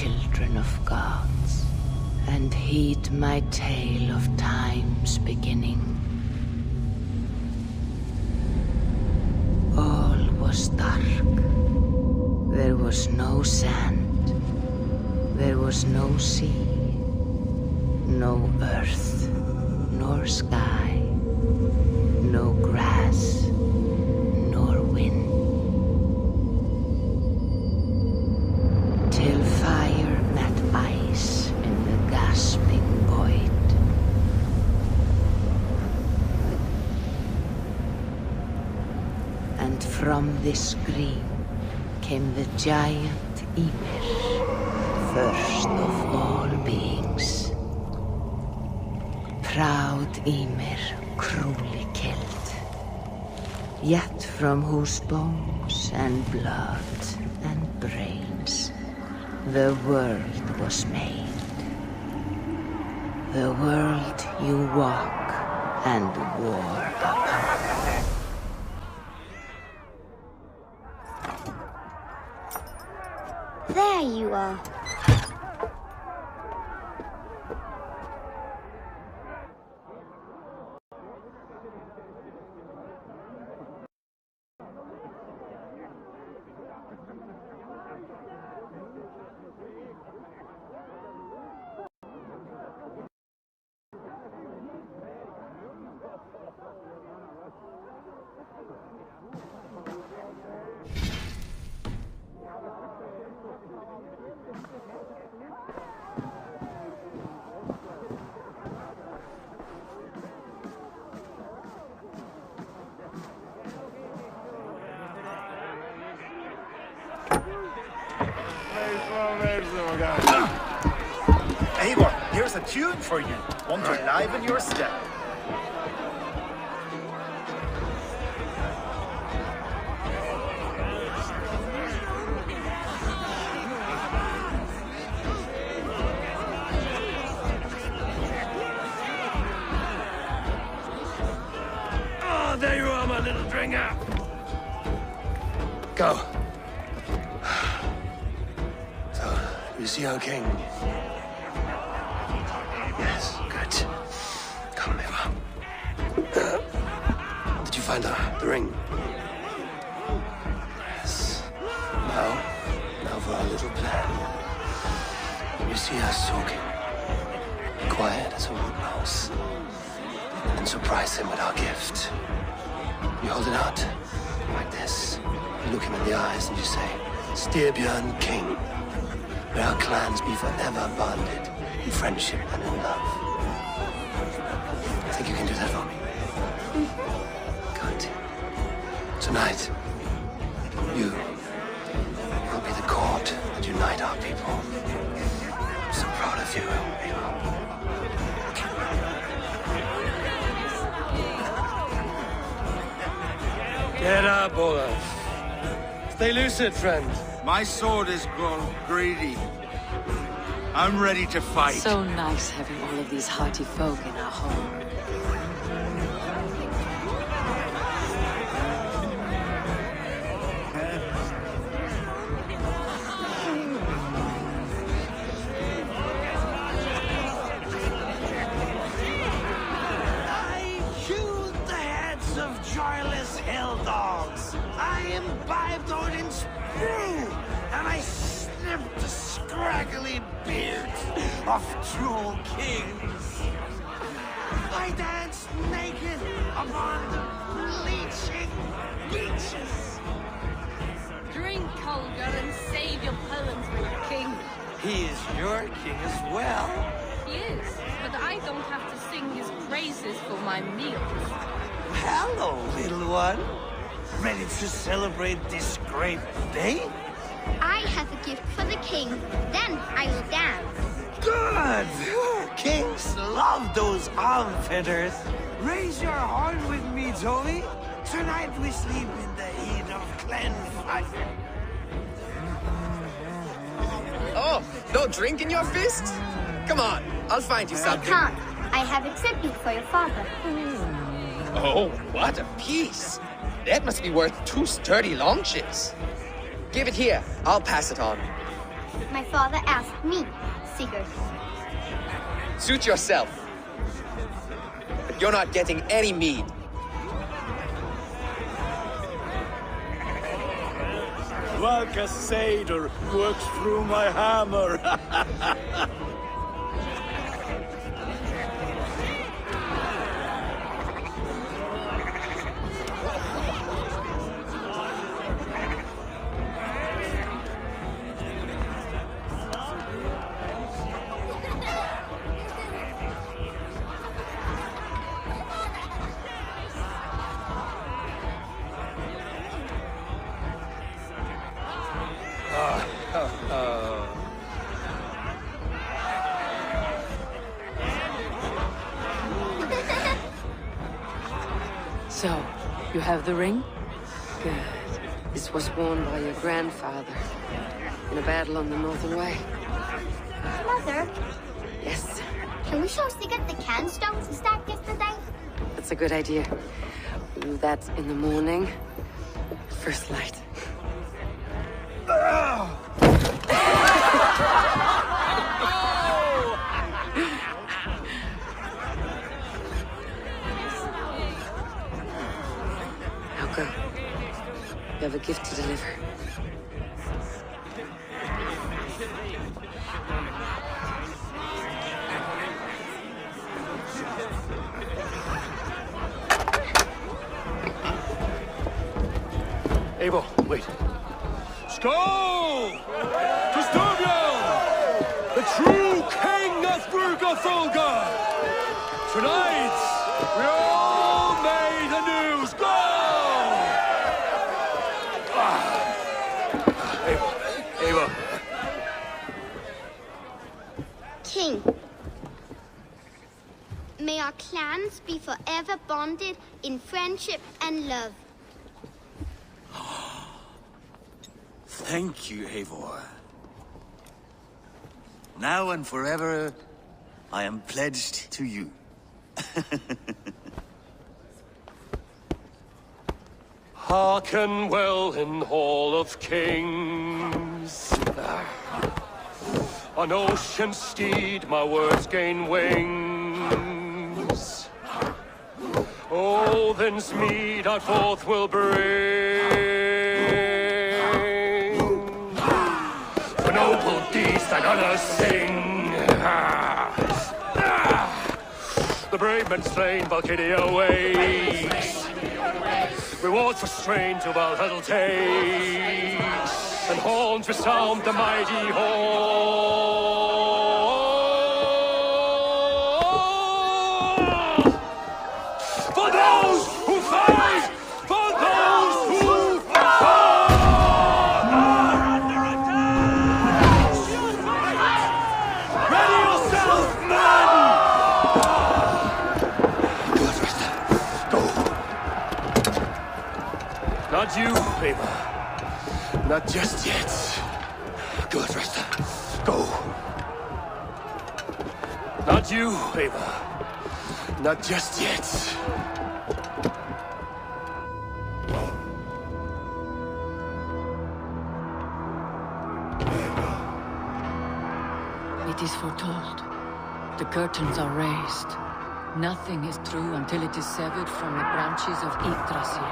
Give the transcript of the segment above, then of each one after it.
children of gods, and heed my tale of time's beginning. All was dark. There was no sand. There was no sea. No earth, nor sky. No grass, nor wind. Till fire met ice in the gasping void. And from this green came the giant Ymir, first of all beings. Proud Ymir, cruelly killed, yet from whose bones and blood and brains the world was made. The world you walk and war upon. There you are. Eivor, here's a tune for you. Want to liven your step. Oh, there you are, my little dringer. Go. So, you see our king? Yes, good. Come, Eva. Did you find the ring? Yes. Now for our little plan. You see us talking, quiet as a wood mouse, and surprise him with our gift. You hold it out, like this. You look him in the eyes and you say, Styrbjörn King, may our clans be forever bonded in friendship and in love. I think you can do that for me. Good. Tonight, you will be the cord that unite our people. I'm so proud of you, Eva. Get up, Olaf. Stay lucid, friend. My sword is grown greedy. I'm ready to fight. So nice having all of these hearty folk in our home. I chewed the heads of joyless hell dogs. I imbibed Odin's brew, and I snipped the scraggly beards of true kings. I danced naked upon the bleaching beaches. Drink, Holger, and save your poems for your king. He is your king as well. He is, but I don't have to sing his praises for my meals. Hello, little one. Ready to celebrate this great day? I have a gift for the king. Then I will dance. Good! Kings love those arm feathers. Raise your horn with me, Tony. Tonight we sleep in the heat of clan fire. Oh, no drink in your fist? Come on, I'll find you I something. can't. I have a tribute for your father. Oh, what a piece. That must be worth 2 sturdy long ships. Give it here, I'll pass it on. My father asked me, Sigurd. Suit yourself. But you're not getting any mead. Like a satyr works through my hammer. So, you have the ring? Good. This was worn by your grandfather in a battle on the Northern Way. Mother, Yes, can we show Sigurd the canstones we stacked yesterday? that's a good idea. We'll do that in the morning. First light. Now go. You have a gift to deliver. Eivor, wait. Skål! To Styrbjörn, the true king of Brugafulga! Tonight, we all made anew. Skål! Eivor. King, may our clans be forever bonded in friendship and love. Thank you, Eivor. Now and forever, I am pledged to you. Hearken well in Hall of Kings. On ocean steed my words gain wings. Odin's mead I forth will bring. For noble deeds I'm gonna sing. The brave men slain, Valkyria wakes. Rewards for strain to Valhalla takes, and horns resound the mighty hall. For those who fight, for those who fall, are under attack. Ready yourself, men! Not you, Eivor. Not just yet. Good, Rasta. Go. Not you, Eivor. Not just yet. It is foretold. The curtains are raised. Nothing is true until it is severed from the branches of Yggdrasil.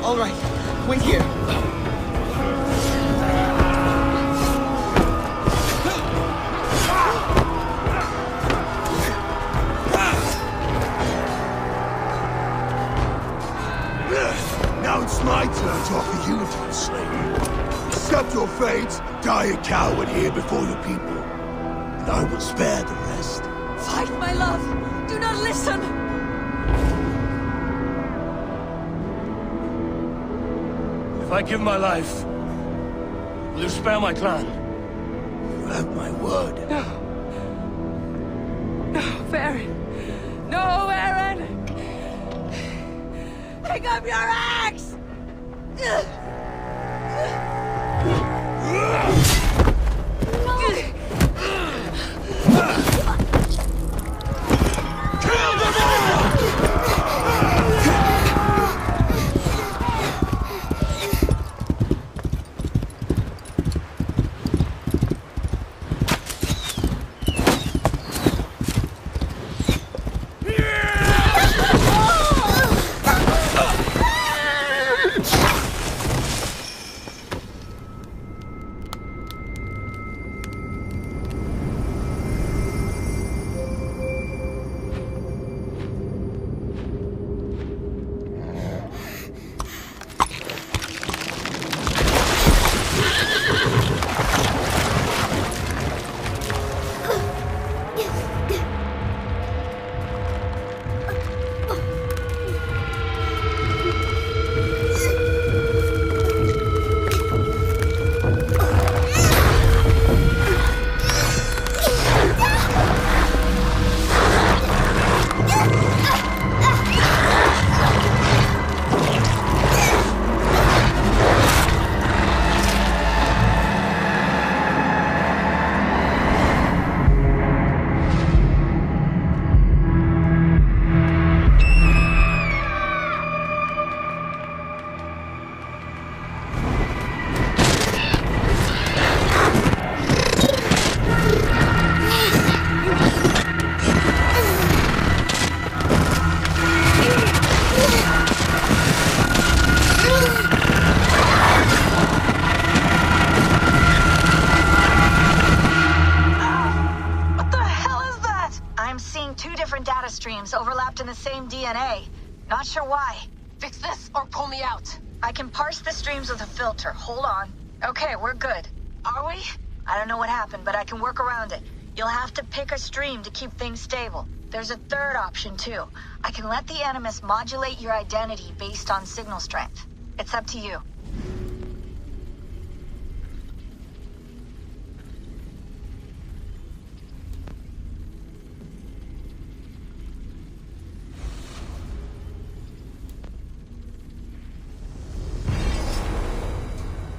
All right. Wait here. Now it's my turn to offer you to the slaver. Accept your fate, die a coward here before your people, and I will spare the rest. Fight, my love! Do not listen! If I give my life, will you spare my clan? You have my word. No. No, Baron. No, Baron! Pick up your axe! streams overlapped in the same DNA. Not sure why. Fix this or pull me out. I can parse the streams with a filter. Hold on. Okay, we're good. Are we? I don't know what happened, but I can work around it. You'll have to pick a stream to keep things stable. There's a third option, too. I can let the Animus modulate your identity based on signal strength. It's up to you.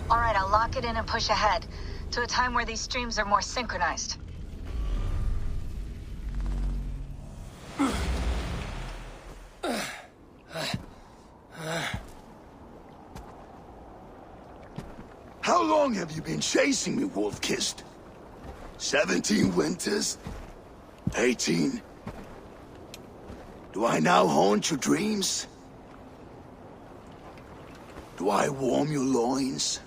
All right, I'll lock it in and push ahead to a time where these streams are more synchronized. How long have you been chasing me, Wolf-Kissed? 17 winters? 18? Do I now haunt your dreams? Do I warm your loins?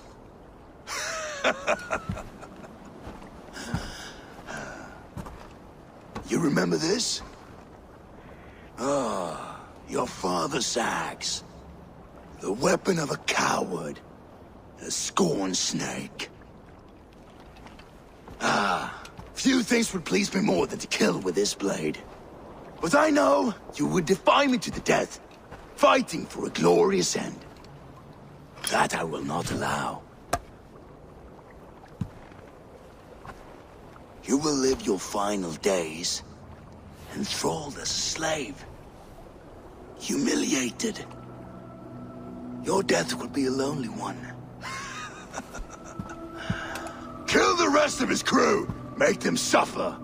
You remember this? Ah, your father's axe. The weapon of a coward. A scorned snake. Ah, few things would please me more than to kill with this blade. But I know you would defy me to the death, fighting for a glorious end. That I will not allow. You will live your final days enthralled as a slave. Humiliated. Your death will be a lonely one. Kill the rest of his crew! Make them suffer!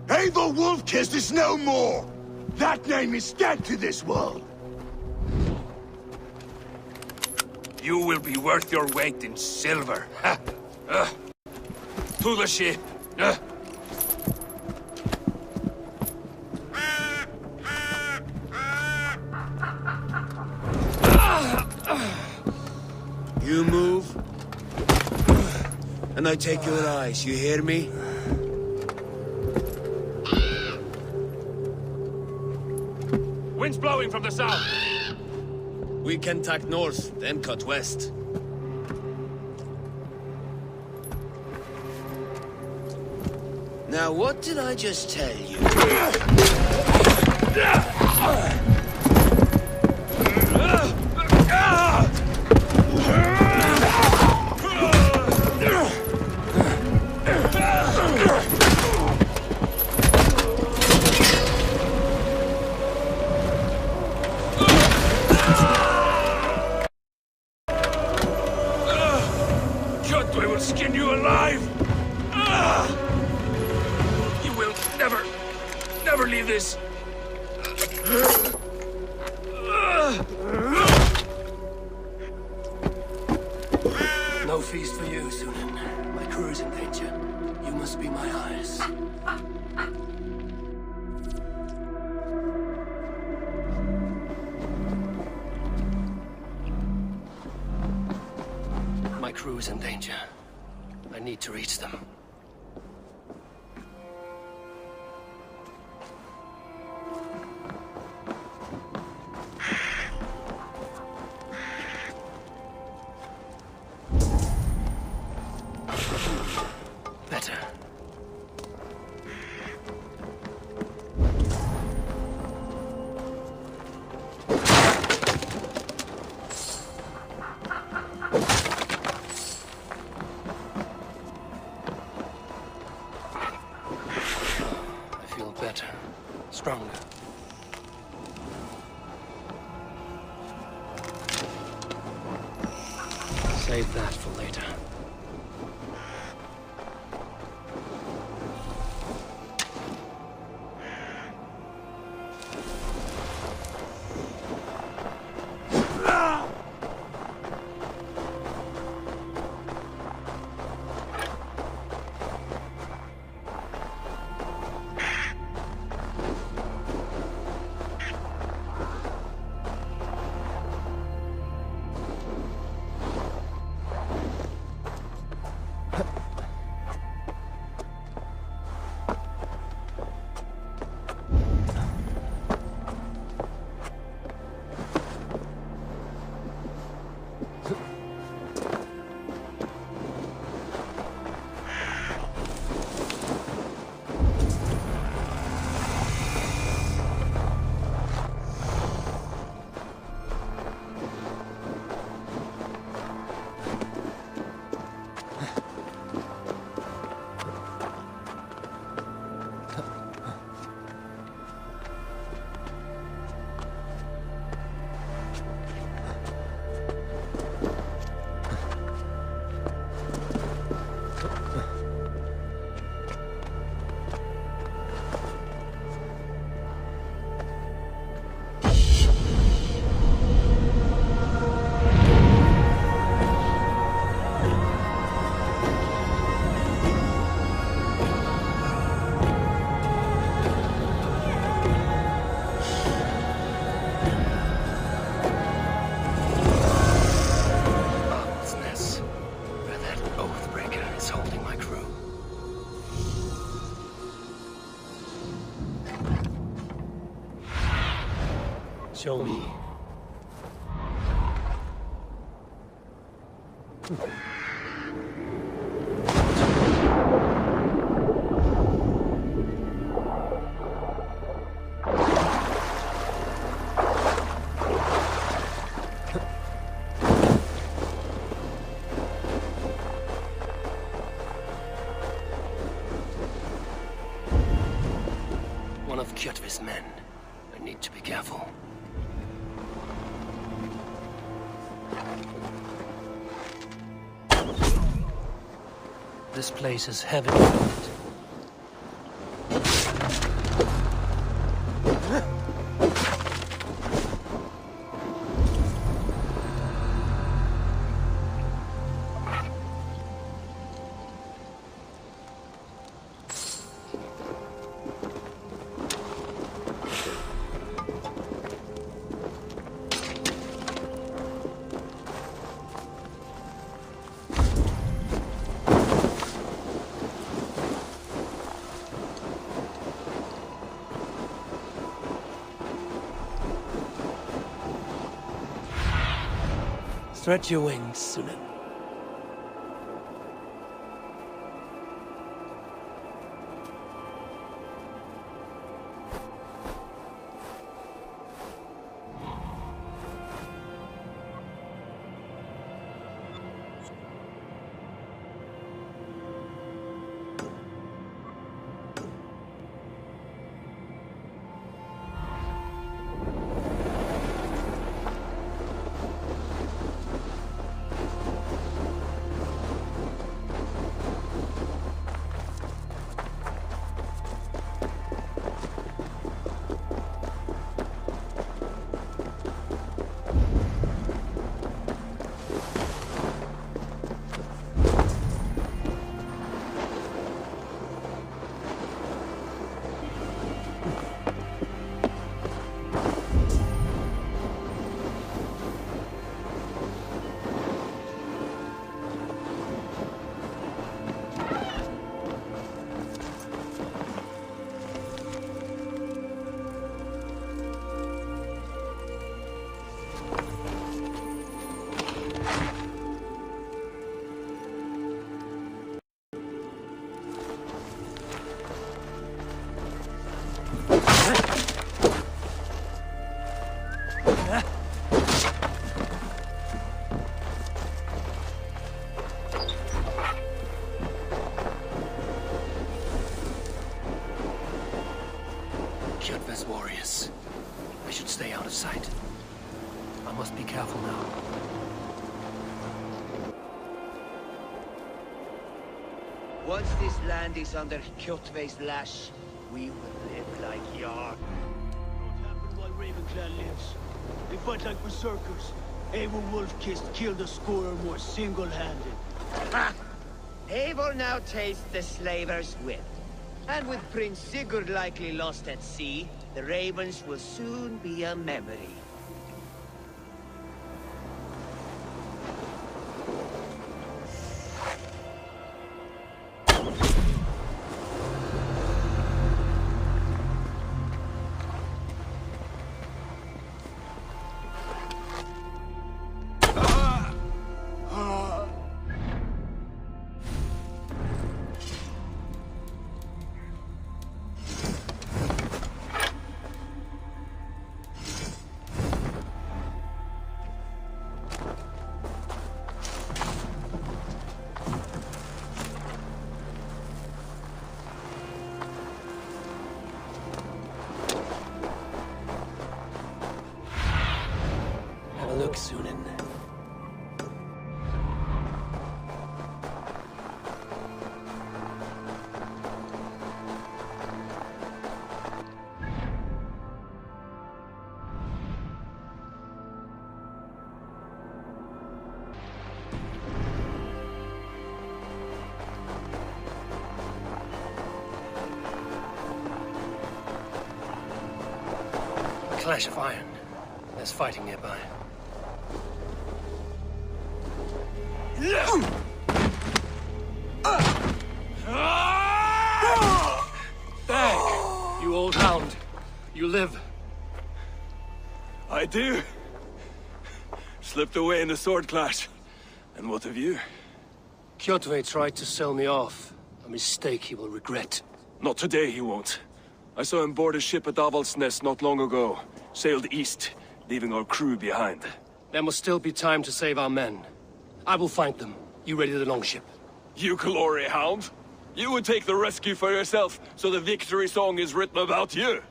Eivor Wolf-Kissed is no more! That name is dead to this world! You will be worth your weight in silver. To the ship. and I take your eyes, you hear me? Wind's blowing from the south. We can tack north, then cut west. Now, what did I just tell you? We will skin you alive! You will never leave this! No feast for you, Sunan. My crew is in danger. You must be my eyes. My crew is in danger. I need to reach them. Better. Better. Stronger. Save that for later. Show me. One of Kjotve's men. I need to be careful. This place is heavily guarded. Stretch your wings, Sunan. Kjotve's warriors. I should stay out of sight. I must be careful now. Once this land is under Kjotve's lash, we will live like Jarl. Won't happen while Ravenclan lives. They fight like berserkers. Eivor Wolf-Kissed killed a score or more single-handed. Ha! Eivor now tastes the slaver's whip. And with Prince Sigurd likely lost at sea, the Ravens will soon be a memory. Look, Sunan. A clash of iron. There's fighting nearby. Back, you old hound. You live. I do. Slipped away in the sword clash. And what of you? Kjotve tried to sell me off. A mistake he will regret. Not today, he won't. I saw him board a ship at Avaldsnes not long ago. Sailed east, leaving our crew behind. There must still be time to save our men. I will find them. You ready the longship? You glory hound? You would take the rescue for yourself, so the victory song is written about you.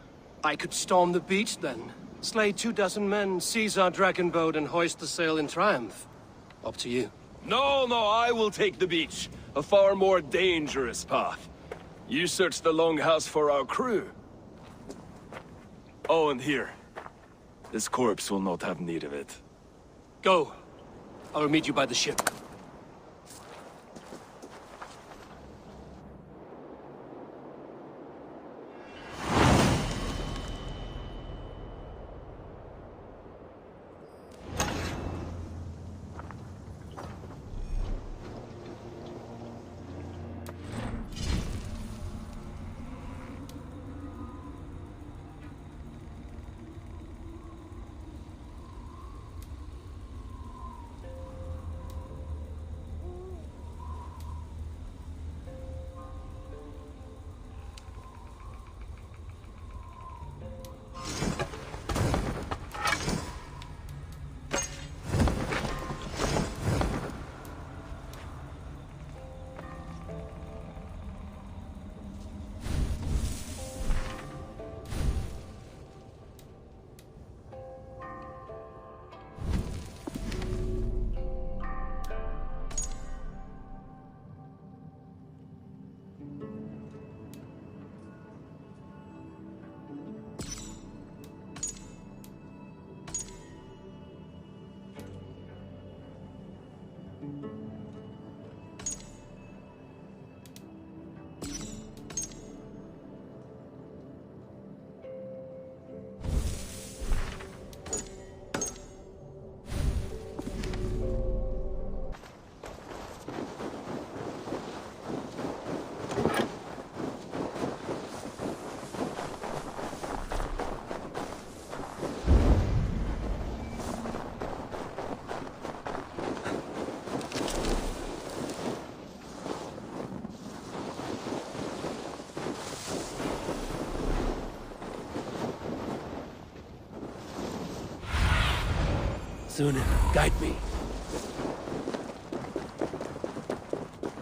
I could storm the beach then. Slay 24 men, seize our dragon boat, and hoist the sail in triumph. Up to you. No, I will take the beach. A far more dangerous path. You search the longhouse for our crew. Oh, and here. This corpse will not have need of it. Go. I will meet you by the ship. Sunan, guide me.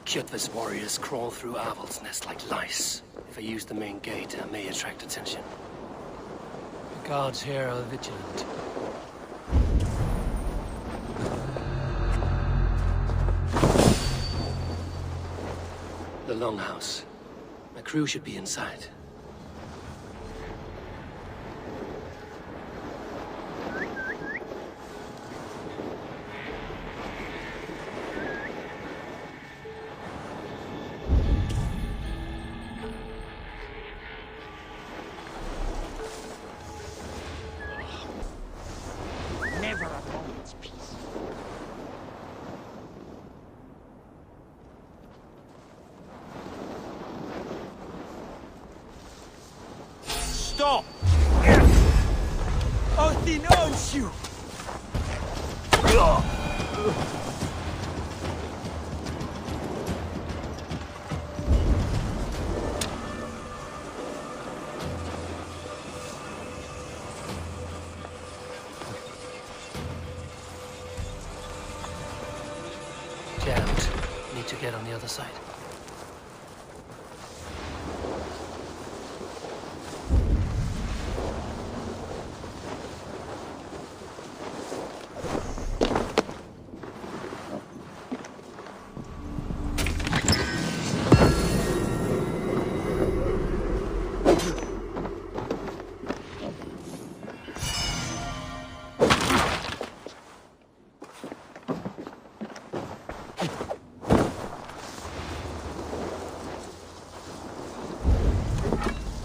Kjotve's warriors crawl through Aval's nest like lice. If I use the main gate, I may attract attention. The guards here are vigilant. The longhouse. My crew should be inside. Never a moment's peace. Stop! Odin owns you! Jammed. Need to get on the other side.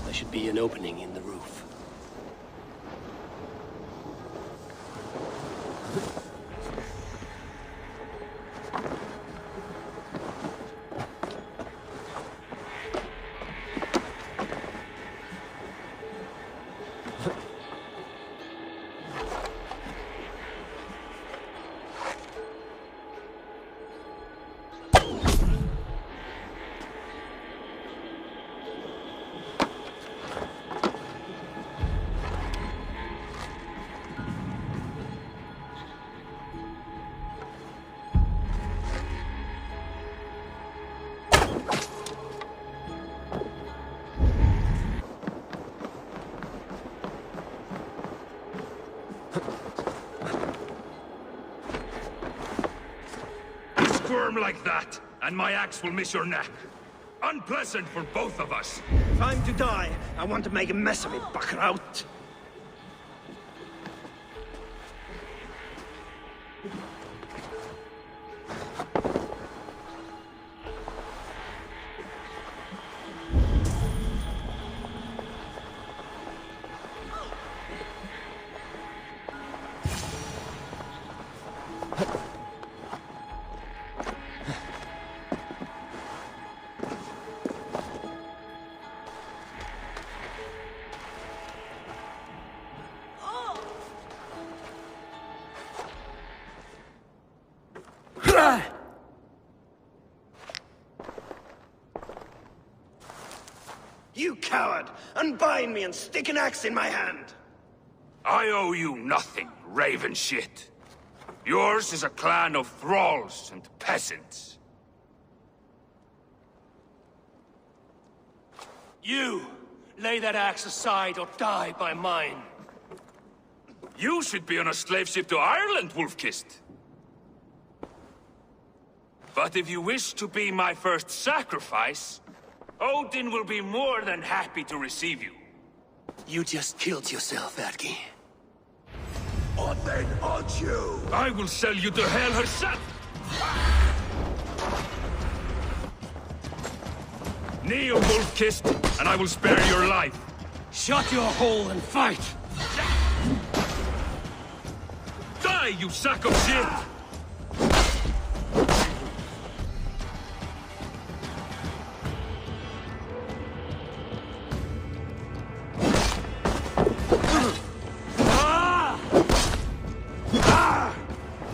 There should be an opening in the roof. Squirm like that, and my axe will miss your neck. Unpleasant for both of us. Time to die. I want to make a mess of it, Bakraut. You coward! Unbind me and stick an axe in my hand! I owe you nothing, raven shit. Yours is a clan of thralls and peasants. You! Lay that axe aside or die by mine. You should be on a slave ship to Ireland, Wolf-Kissed. But if you wish to be my first sacrifice, Odin will be more than happy to receive you. You just killed yourself, Adki. Odin owns you! I will sell you to hell herself! Kneel, Wolf-Kissed, and I will spare your life. Shut your hole and fight! Die, you sack of shit!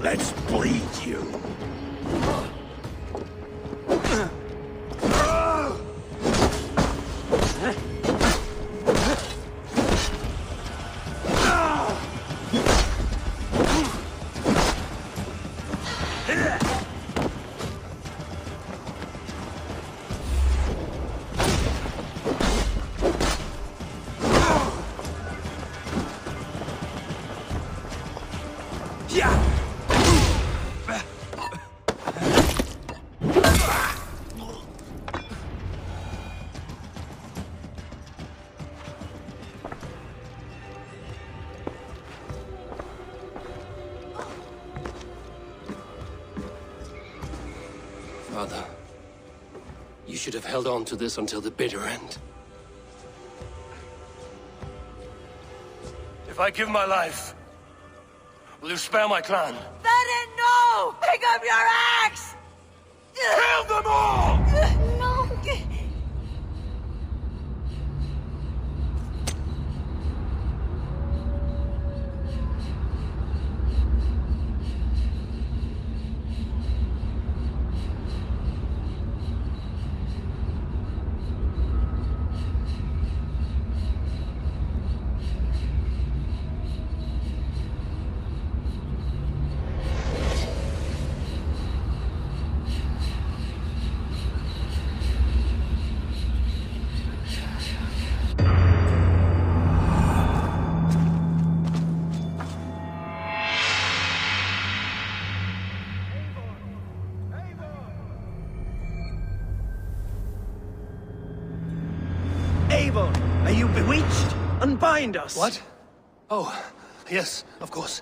Let's bleed you. Father, you should have held on to this until the bitter end. If I give my life, will you spare my clan? Bennett, no! Pick up your axe! Kill them all! No! Avon, are you bewitched? Unbind us! What? Oh, yes, of course.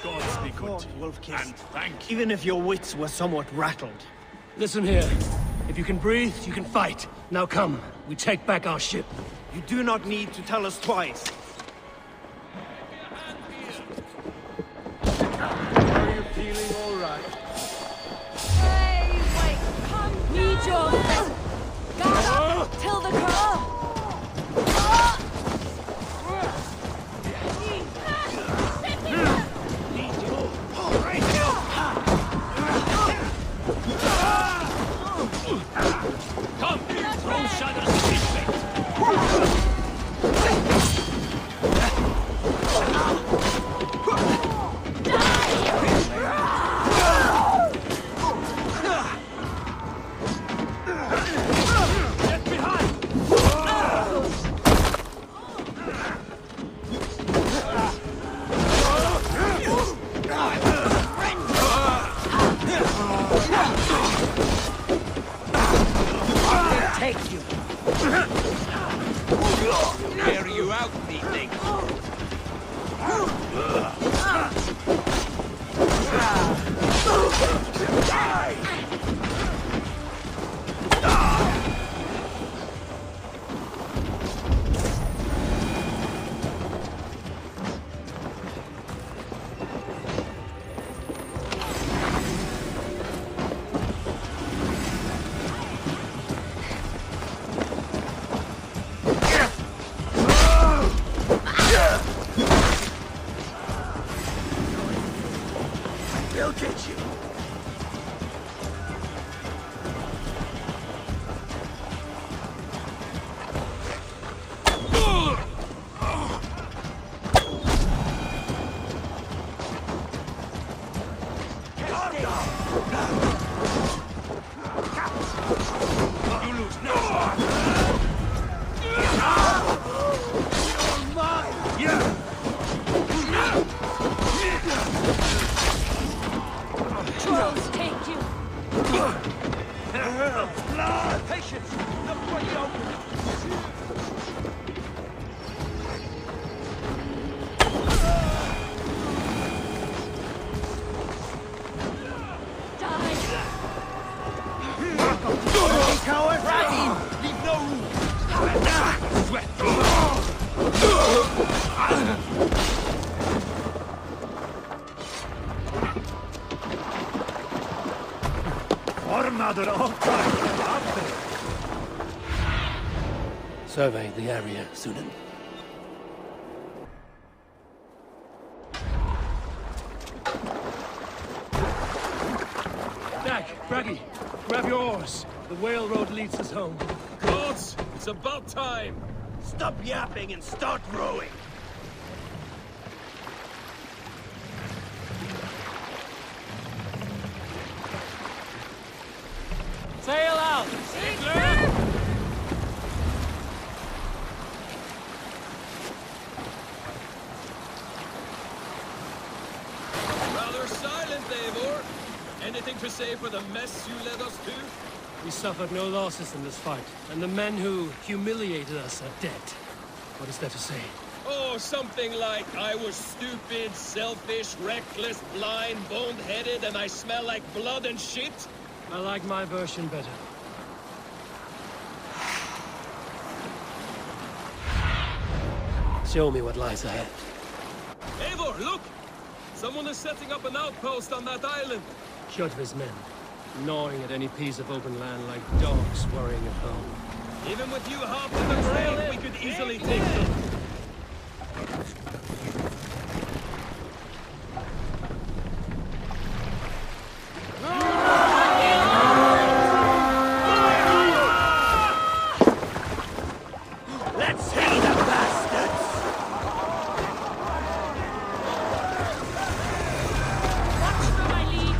Gods be good to you. Wolf-Kissed. And thank you. Even if your wits were somewhat rattled. Listen here. If you can breathe, you can fight. Now come, we take back our ship. You do not need to tell us twice. Are you feeling all right? Hey, wait, come need your Gather till the car. Come, throw shadows to his face. Take you. Wear you out, these things. They'll get you. Survey the area, Sunan. Dak, Braggy, grab your oars. The whale road leads us home. Gods, it's about time! Stop yapping and start rowing! Sail out! Rather silent, Eivor. Anything to say for the mess you led us to? We suffered no losses in this fight, and the men who humiliated us are dead. What is there to say? Oh, something like, I was stupid, selfish, reckless, blind, bone-headed, and I smell like blood and shit? I like my version better. Show me what lies ahead. Eivor, look! Someone is setting up an outpost on that island. Kjotve's men, gnawing at any piece of open land like dogs worrying at home. Even with you half to the grave, we could easily take them. Let's see the bastards! Watch for my lead.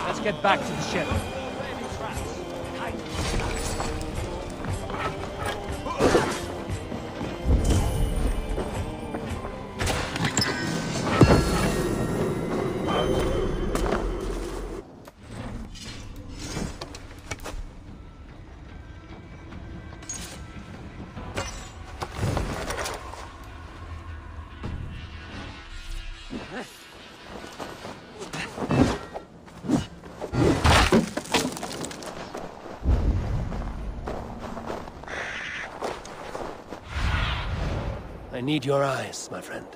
Let's get back to the ship. I need your eyes, my friend.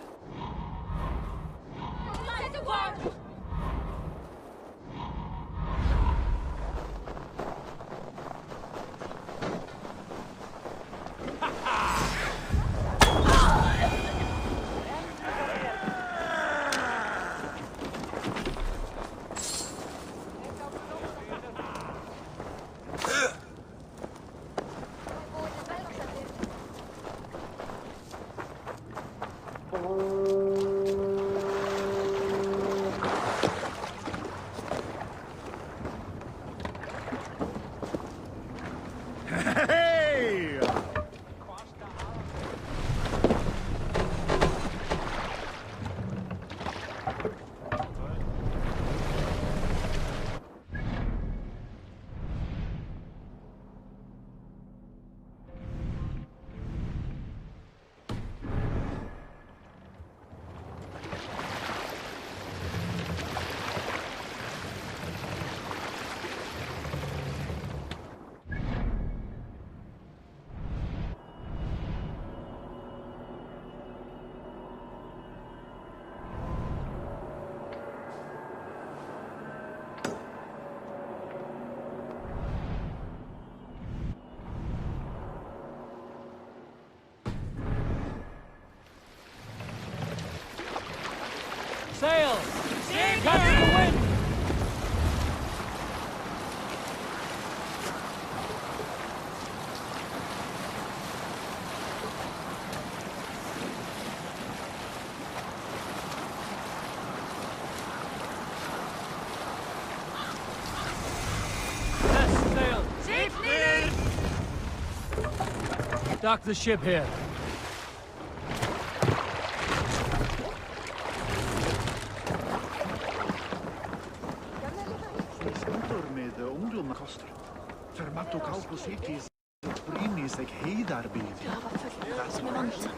Catch the wind! Set sail! Ship needed! Dock the ship here. Med ungdomar koster. Fermato kaupo cities. Brimis eg heidarbyr. That's right.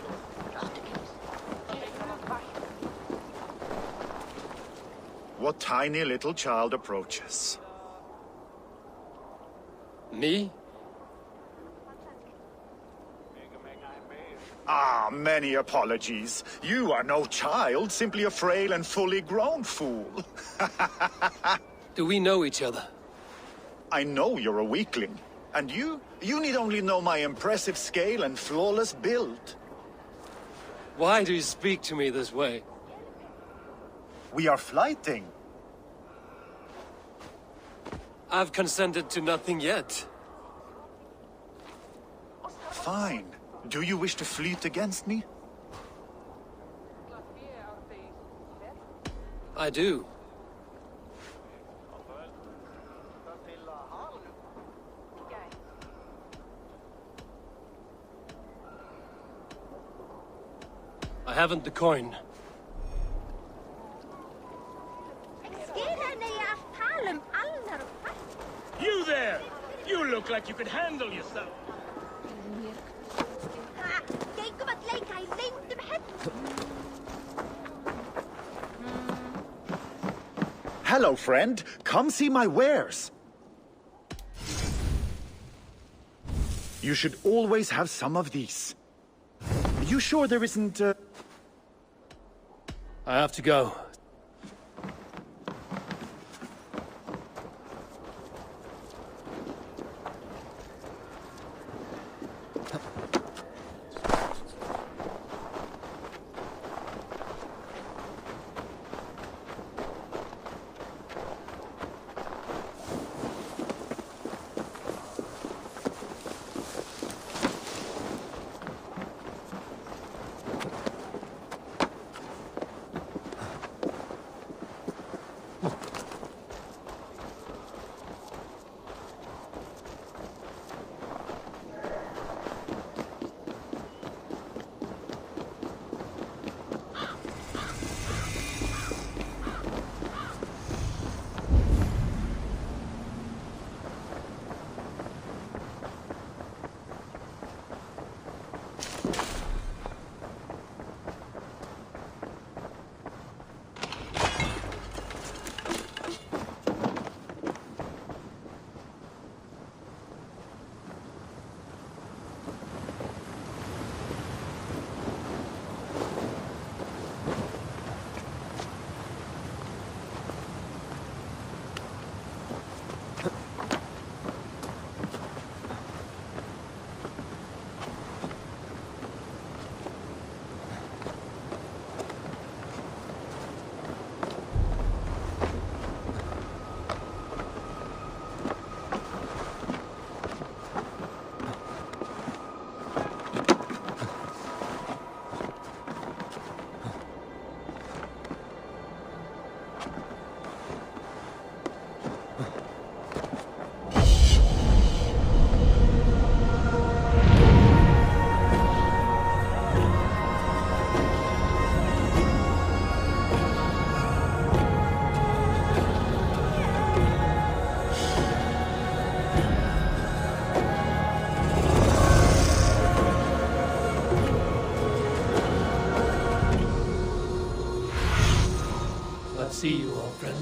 What tiny little child approaches? Me? Ah, many apologies. You are no child, simply a frail and fully grown fool. Do we know each other? I know you're a weakling. And you need only know my impressive scale and flawless build. Why do you speak to me this way? We are flighting. I've consented to nothing yet. Fine. Do you wish to fleet against me? I do. I haven't the coin. You there! You look like you could handle yourself. Hello, friend. Come see my wares. You should always have some of these. You sure there isn't, I have to go. See you, old friend.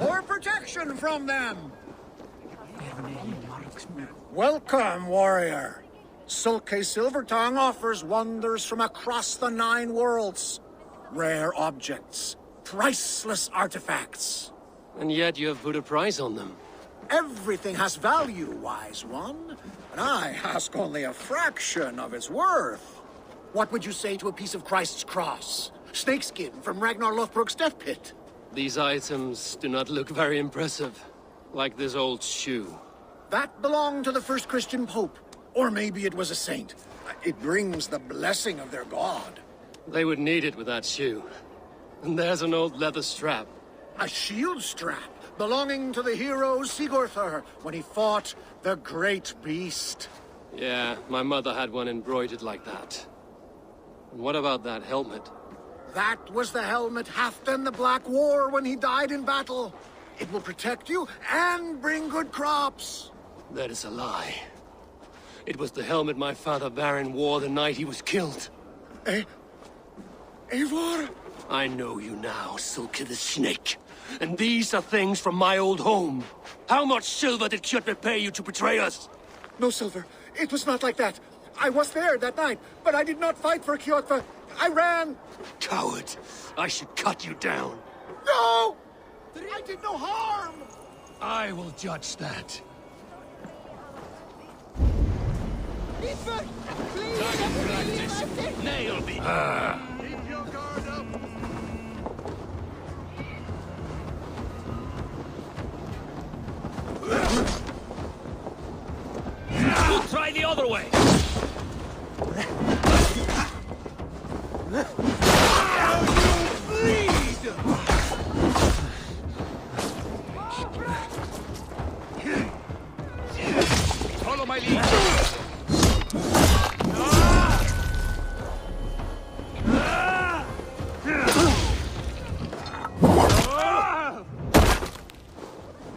or protection from them. Welcome, warrior. Sulke Silvertongue offers wonders from across the 9 worlds. Rare objects, priceless artifacts. And yet you have put a price on them. Everything has value, wise one. And I ask only a fraction of its worth. What would you say to a piece of Christ's cross? Snakeskin from Ragnar Lothbrok's death pit? These items do not look very impressive. Like this old shoe. That belonged to the first Christian pope. Or maybe it was a saint. It brings the blessing of their god. They would need it with that shoe. And there's an old leather strap. A shield strap belonging to the hero Sigurður when he fought the great beast. Yeah, my mother had one embroidered like that. And what about that helmet? That was the helmet Halfdan the Black wore when he died in battle. It will protect you and bring good crops. That is a lie. It was the helmet my father Baron wore the night he was killed. Eivor? I know you now, Sulke the Snake. And these are things from my old home. How much silver did Kjotve pay you to betray us? No silver. It was not like that. I was there that night, but I did not fight for Kjotve. I ran. Coward. I should cut you down. No! I did no harm! I will judge that. Ethan, please, Nail me. Keep your guard up. We'll try the other way. Follow my lead.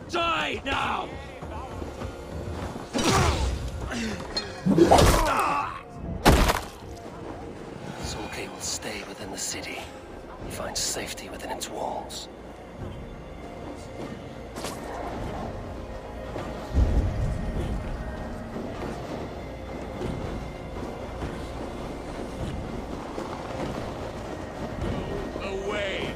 Die now! Sulke will stay within the city. He finds safety within its walls. Away!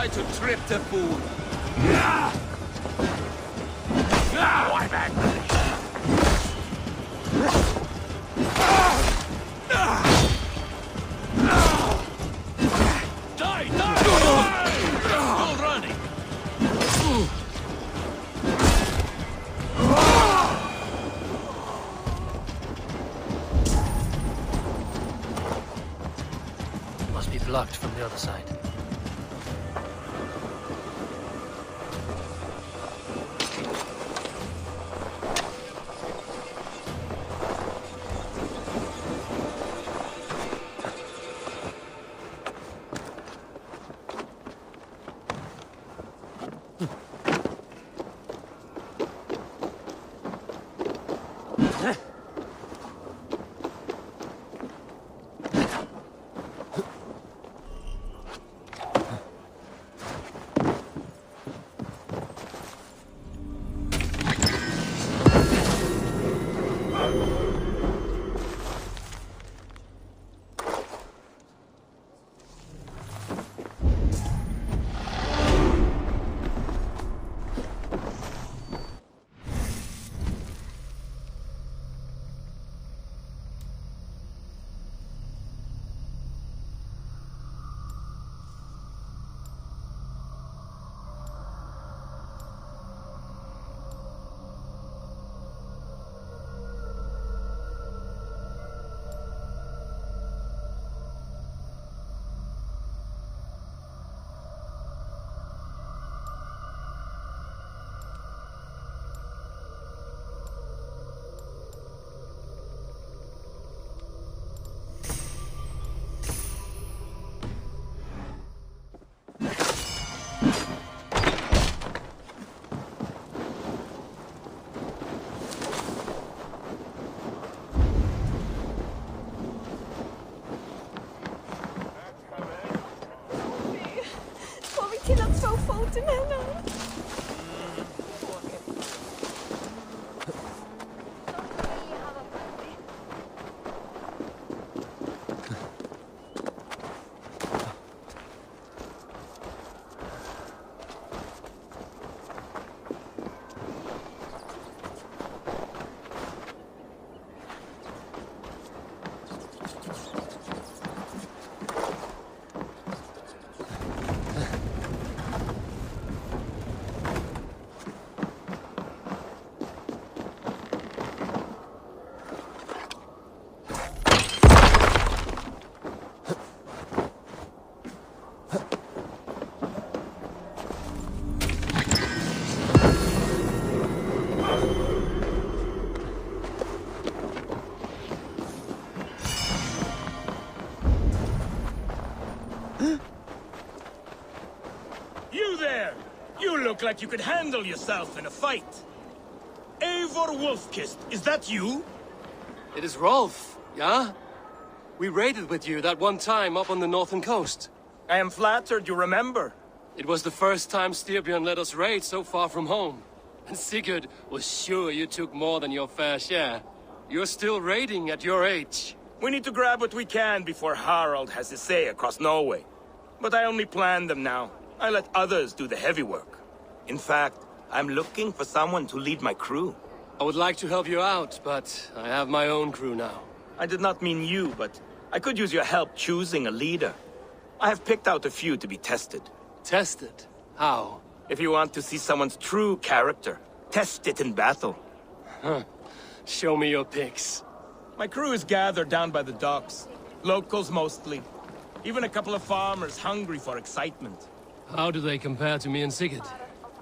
To trip the fool. Why back? Die! Still running! locked from the other side. Look like you could handle yourself in a fight. Eivor Wolfkist, is that you? It is Rolf, yeah? We raided with you that one time up on the northern coast. I am flattered you remember. It was the first time Styrbjörn let us raid so far from home. And Sigurd was sure you took more than your fair share. You're still raiding at your age. We need to grab what we can before Harald has his say across Norway. But I only plan them now. I let others do the heavy work. In fact, I'm looking for someone to lead my crew. I would like to help you out, but I have my own crew now. I did not mean you, but I could use your help choosing a leader. I have picked out a few to be tested. Tested? How? If you want to see someone's true character, test it in battle. Huh. Show me your picks. My crew is gathered down by the docks. Locals mostly. Even a couple of farmers hungry for excitement. How do they compare to me and Sigurd?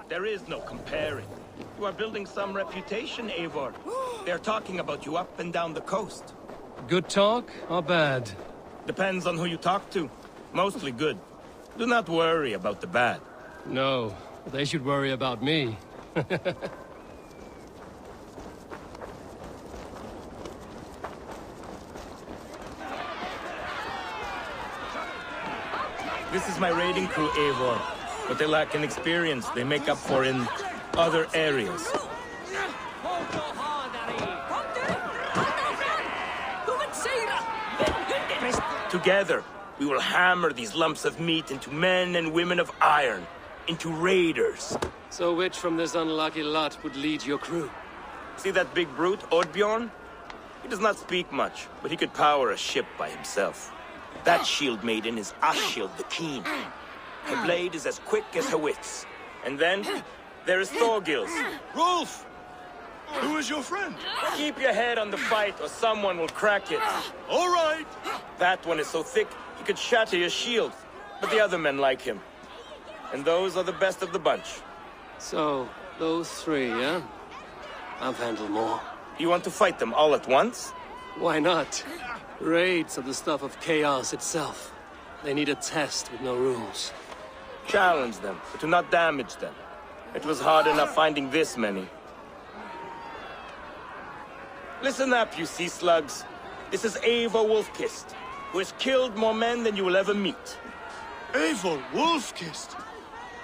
There is no comparing. You are building some reputation, Eivor. They're talking about you up and down the coast. Good talk or bad? Depends on who you talk to. Mostly good. Do not worry about the bad. No, they should worry about me. This is my raiding crew, Eivor. What they lack in experience, they make up for in other areas. Together, we will hammer these lumps of meat into men and women of iron, into raiders. So which from this unlucky lot would lead your crew? See that big brute, Oddbjorn? He does not speak much, but he could power a ship by himself. That shield maiden is Ashild the Keen. Her blade is as quick as her wits. And then, there is Thorgils. Rolf! Who is your friend? Keep your head on the fight or someone will crack it. All right! That one is so thick, he could shatter your shield, but the other men like him. And those are the best of the bunch. So, those three, yeah? I've handled more. You want to fight them all at once? Why not? Raids are the stuff of chaos itself. They need a test with no rules. Challenge them, but do not damage them. It was hard enough finding this many. Listen up, you sea slugs. This is Eivor Wolfkist, who has killed more men than you will ever meet. Eivor Wolfkist?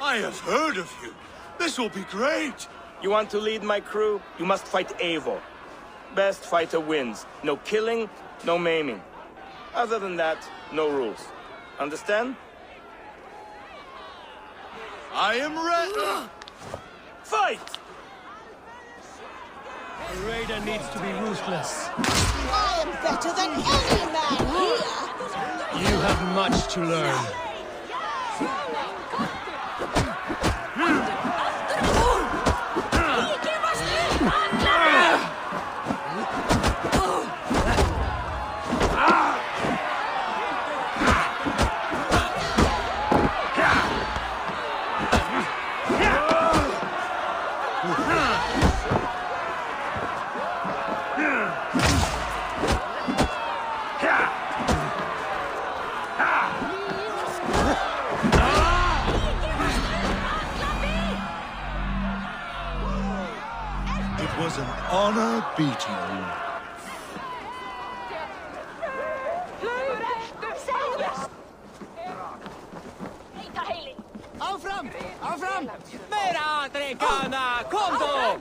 I have heard of you. This will be great. You want to lead my crew? You must fight Eivor. Best fighter wins. No killing, no maiming. Other than that, no rules. Understand? I am ready. Fight! The raider needs to be ruthless. I am better than any man here. You have much to learn. It was an honor beating you. Aufram! Aufram! Mera trekana! Konto!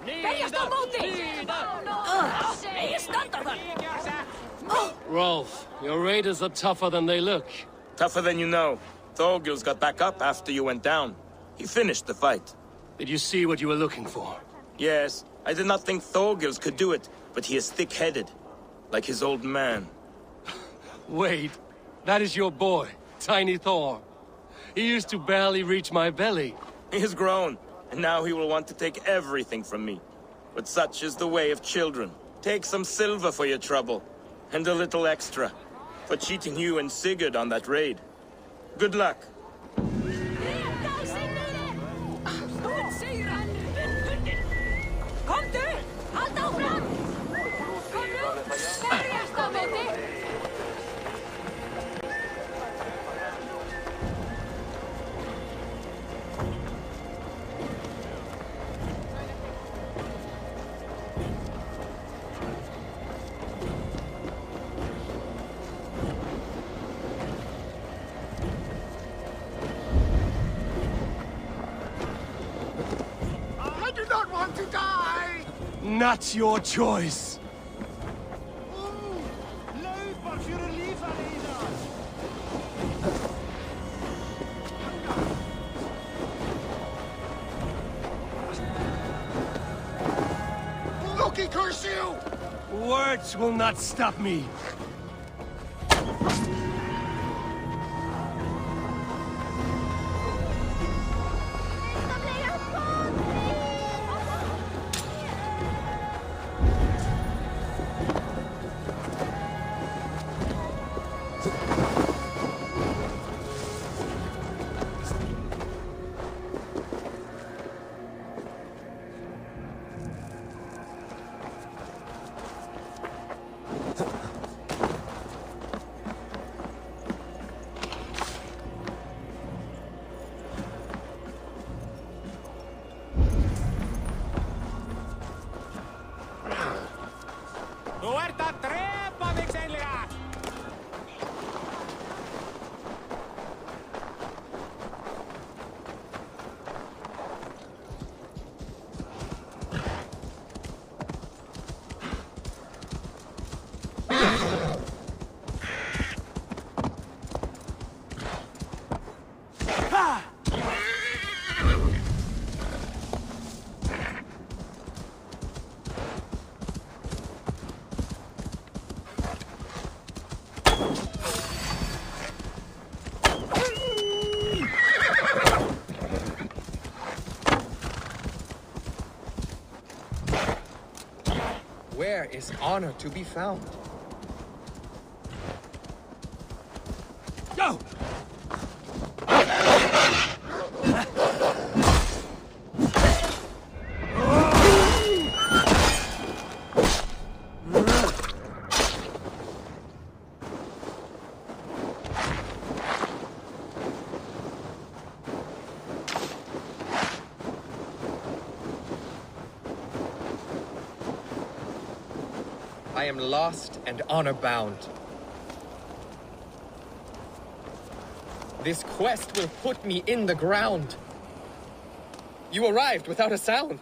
Rolf, your raiders are tougher than they look. Tougher than you know. Thorgils got back up after you went down. He finished the fight. Did you see what you were looking for? Yes, I did not think Thorgils could do it, but he is thick-headed. Like his old man. Wait, that is your boy, Tiny Thor. He used to barely reach my belly. He has grown, and now he will want to take everything from me. But such is the way of children. Take some silver for your trouble, and a little extra, for cheating you and Sigurd on that raid. Good luck. I do not want to die! Not your choice. Loki curse you! Words will not stop me. Where is honor to be found? Go! I am lost and honor-bound. This quest will put me in the ground. You arrived without a sound.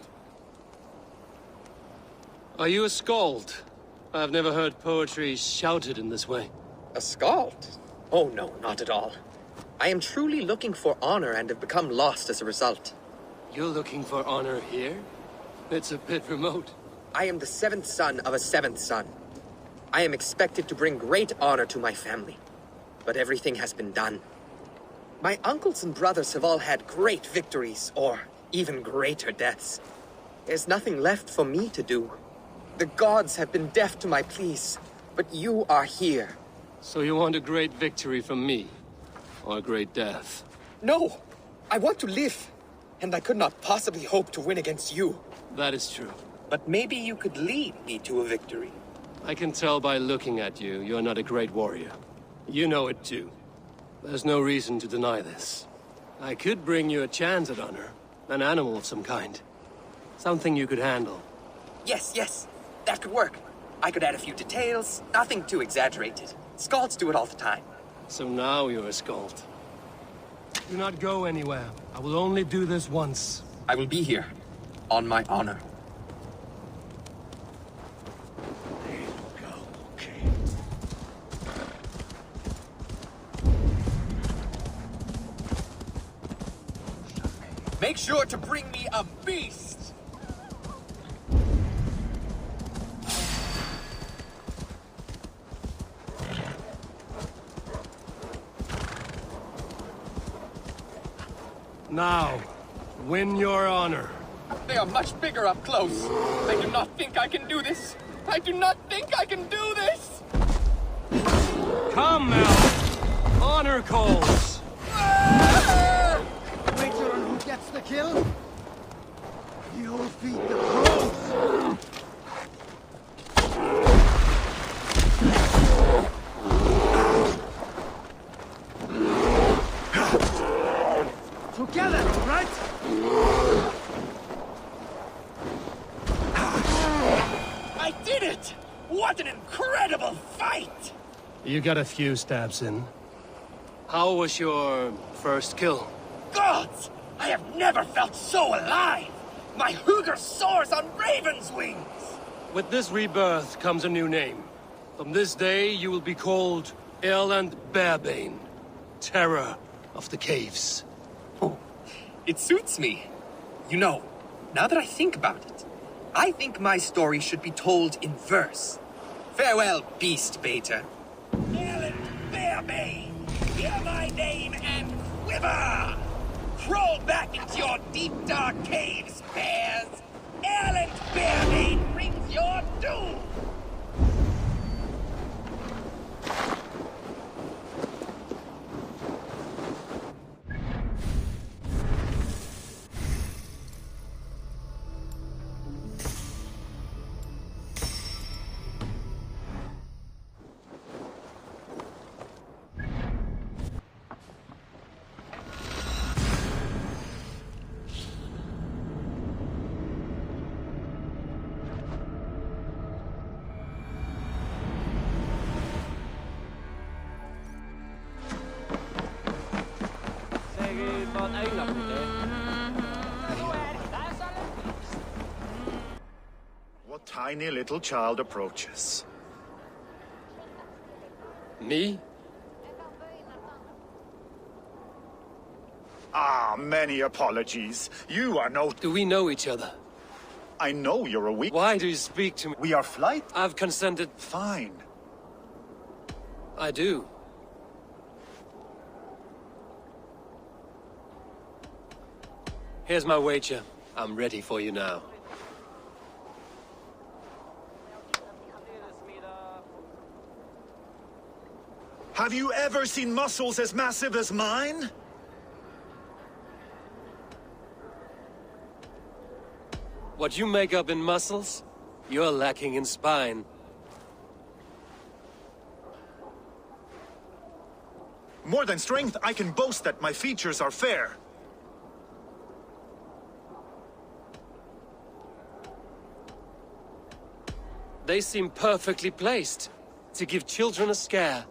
Are you a skald? I've never heard poetry shouted in this way. A skald? Oh no, not at all. I am truly looking for honor and have become lost as a result. You're looking for honor here? It's a bit remote. I am the 7th son of a 7th son. I am expected to bring great honor to my family. But everything has been done. My uncles and brothers have all had great victories, or even greater deaths. There's nothing left for me to do. The gods have been deaf to my pleas, but you are here. So you want a great victory from me? Or a great death? No! I want to live, and I could not possibly hope to win against you. That is true. But maybe you could lead me to a victory. I can tell by looking at you, you're not a great warrior. You know it too. There's no reason to deny this. I could bring you a chance at honor. An animal of some kind. Something you could handle. Yes, yes. That could work. I could add a few details, nothing too exaggerated. Skalds do it all the time. So now you're a skald. Do not go anywhere. I will only do this once. I will be here. On my honor. Make sure to bring me a beast! Now, win your honor. They are much bigger up close. I do not think I can do this. I do not think I can do this! Come, Mel! Honor calls! Wager on who gets the kill? You'll feed the crows! Together, right? I did it! What an incredible fight! You got a few stabs in. How was your first kill? Gods! I have never felt so alive! My Hugr soars on raven's wings! With this rebirth comes a new name. From this day, you will be called Erland Barebane, Terror of the Caves. Oh, it suits me. You know, now that I think about it, I think my story should be told in verse. Farewell, beast baiter. Erland Barebane, hear my name and quiver! Crawl back into your deep, dark caves, bears! Erland Barebane brings your doom! What tiny little child approaches? Me? Ah, many apologies. You are no... Do we know each other? I know you're a weak... Why do you speak to me? We are flight? I've consented. Fine. I do. Here's my wager. I'm ready for you now. Have you ever seen muscles as massive as mine? What you make up in muscles, you're lacking in spine. More than strength, I can boast that my features are fair. They seem perfectly placed to give children a scare.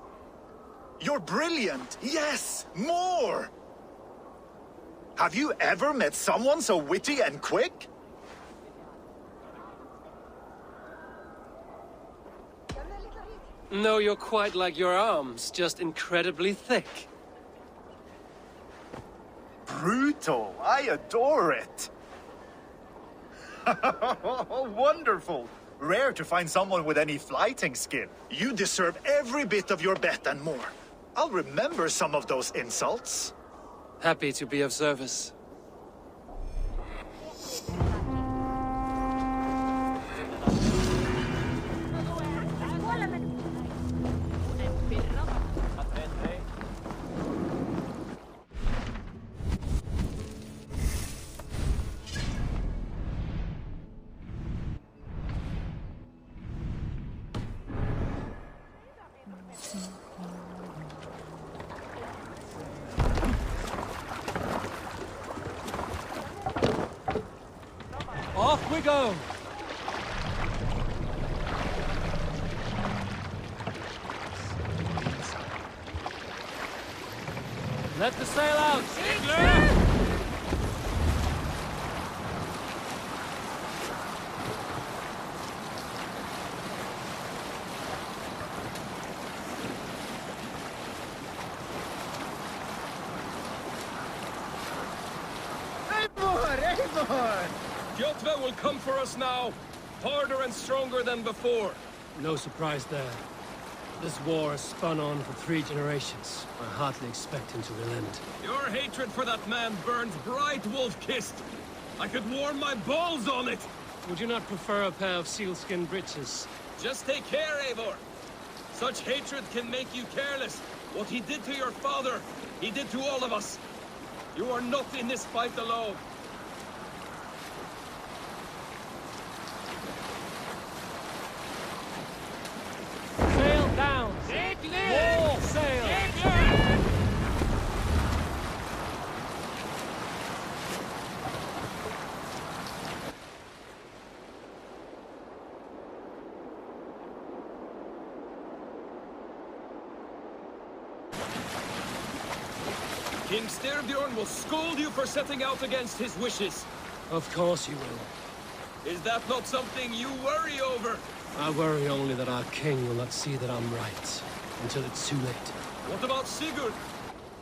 You're brilliant! Yes! More! Have you ever met someone so witty and quick? No, you're quite like your arms, just incredibly thick. Brutal! I adore it! Wonderful! Rare to find someone with any fighting skill. You deserve every bit of your bet and more. I'll remember some of those insults. Happy to be of service. Off we go! Let the sail out! Kjotve will come for us now, harder and stronger than before. No surprise there. This war has spun on for 3 generations. I hardly expect him to relent. Your hatred for that man burns bright, wolf-kissed. I could warm my balls on it. Would you not prefer a pair of sealskin breeches? Just take care, Eivor. Such hatred can make you careless. What he did to your father, he did to all of us. You are not in this fight alone. Sail down! Wall sail! King Styrbjorn will scold you for setting out against his wishes. Of course you will. Is that not something you worry over? I worry only that our king will not see that I'm right, until it's too late. What about Sigurd?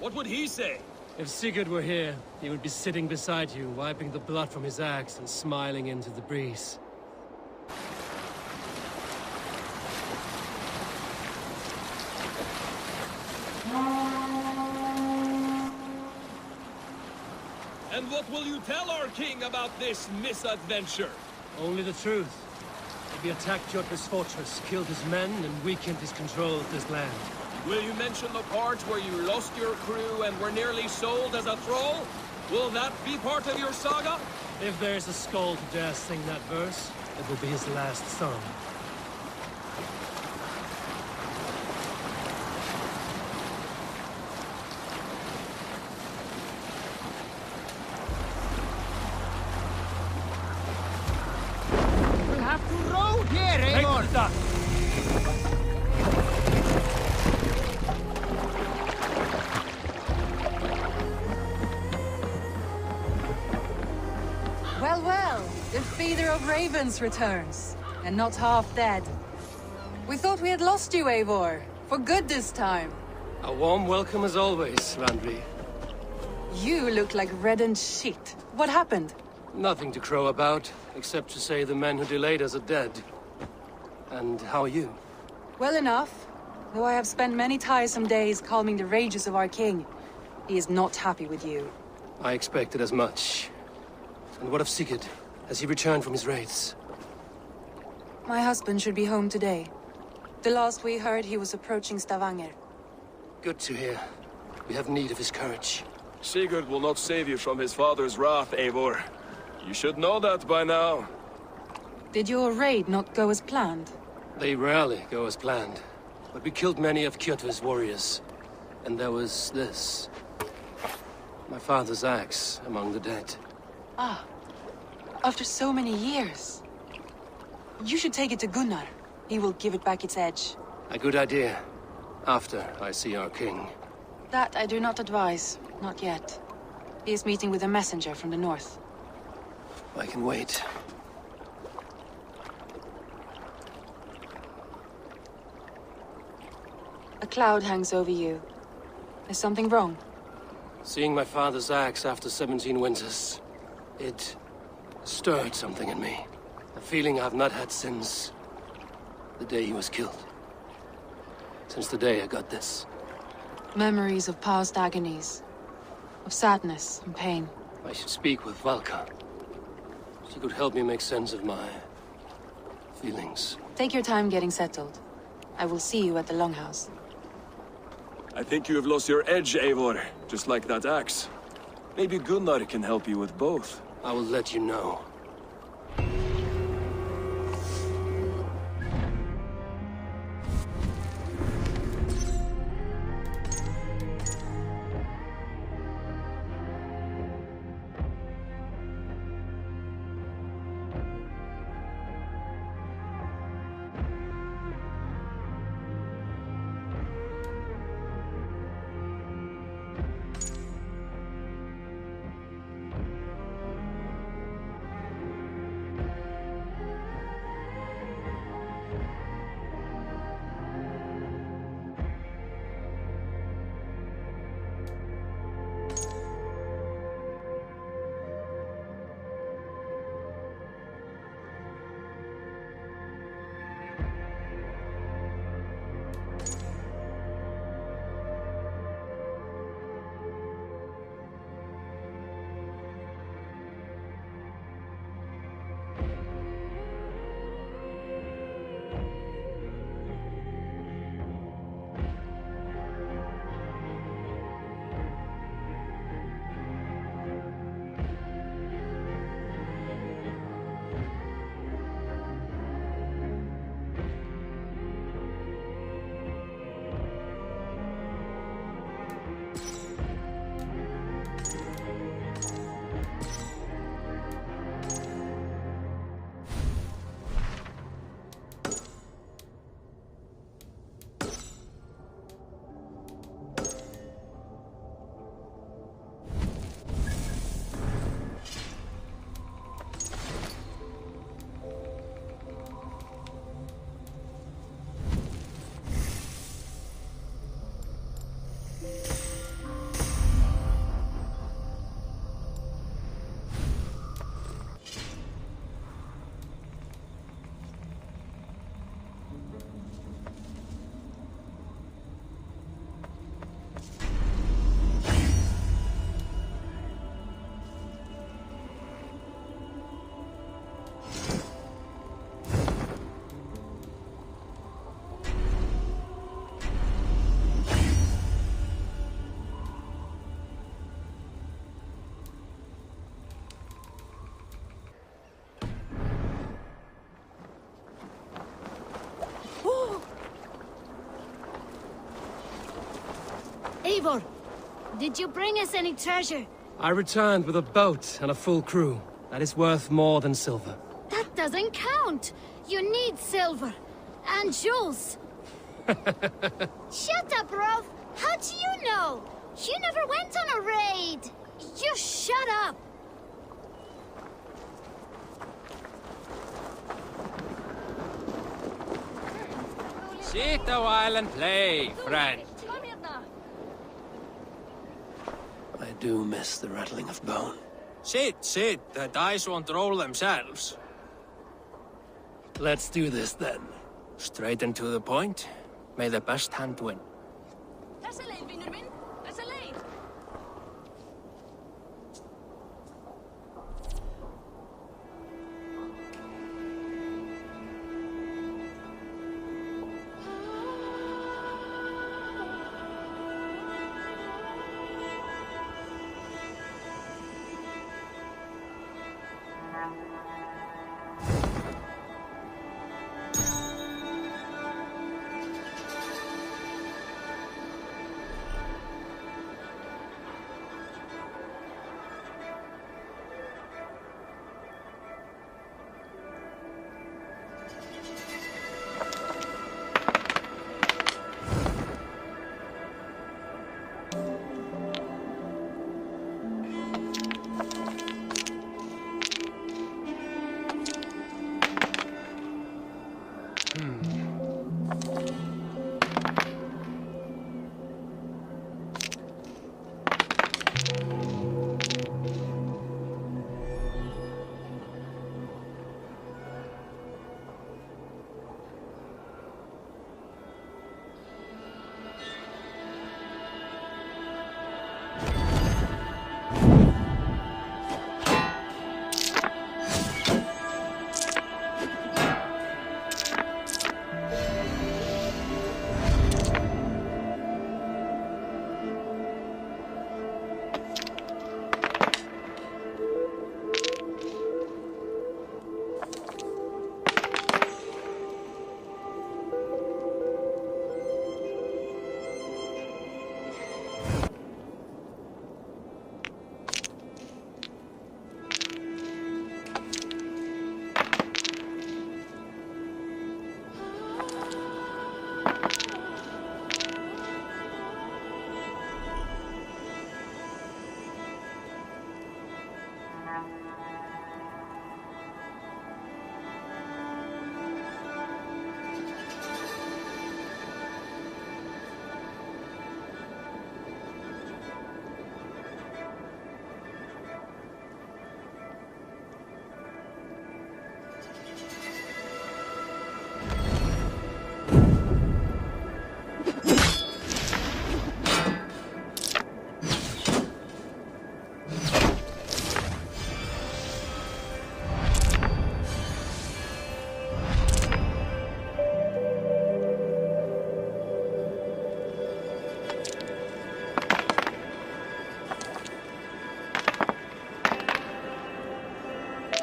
What would he say? If Sigurd were here, he would be sitting beside you, wiping the blood from his axe and smiling into the breeze. And what will you tell our king about this misadventure? Only the truth. We attacked Jotve's fortress, killed his men, and weakened his control of this land. Will you mention the part where you lost your crew and were nearly sold as a thrall? Will that be part of your saga? If there's a skull to dare sing that verse, it will be his last song. We'll have to row here, Eivor! Take the duck! Well, well, the feeder of ravens returns, and not half dead. We thought we had lost you, Eivor, for good this time. A warm welcome as always, Randvi. You look like reddened shit. What happened? Nothing to crow about, except to say the men who delayed us are dead. And how are you? Well enough, though I have spent many tiresome days calming the rages of our king. He is not happy with you. I expected as much. And what of Sigurd? Has he returned from his raids? My husband should be home today. The last we heard, he was approaching Stavanger. Good to hear. We have need of his courage. Sigurd will not save you from his father's wrath, Eivor. You should know that by now. Did your raid not go as planned? They rarely go as planned. But we killed many of Kjotve's warriors. And there was this. My father's axe among the dead. Ah. After so many years. You should take it to Gunnar. He will give it back its edge. A good idea. After I see our king. That I do not advise. Not yet. He is meeting with a messenger from the north. I can wait. A cloud hangs over you. Is something wrong? Seeing my father's axe after 17 winters, it stirred something in me. A feeling I've not had since the day he was killed. Since the day I got this. Memories of past agonies. Of sadness and pain. I should speak with Valka. She could help me make sense of my feelings. Take your time getting settled. I will see you at the Longhouse. I think you have lost your edge, Eivor. Just like that axe. Maybe Gunnar can help you with both. I will let you know. Eivor, did you bring us any treasure? I returned with a boat and a full crew. That is worth more than silver. That doesn't count. You need silver. And jewels. Shut up, Rolf. How do you know? You never went on a raid. Just shut up. Sit a while and play, friend. I do miss the rattling of bone. Sit. The dice won't roll themselves. Let's do this then. Straight and to the point. May the best hand win.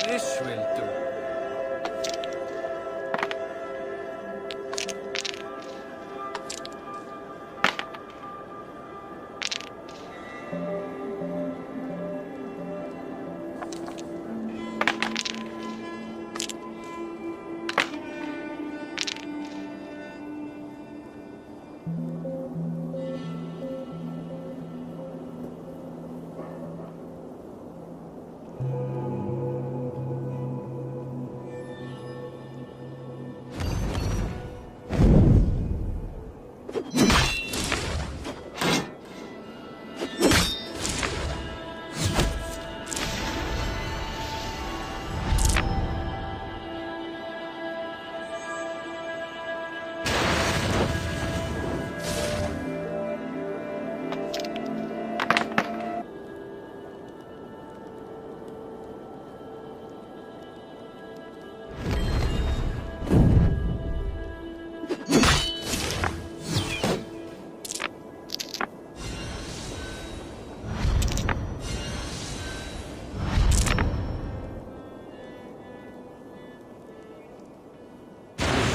This will do.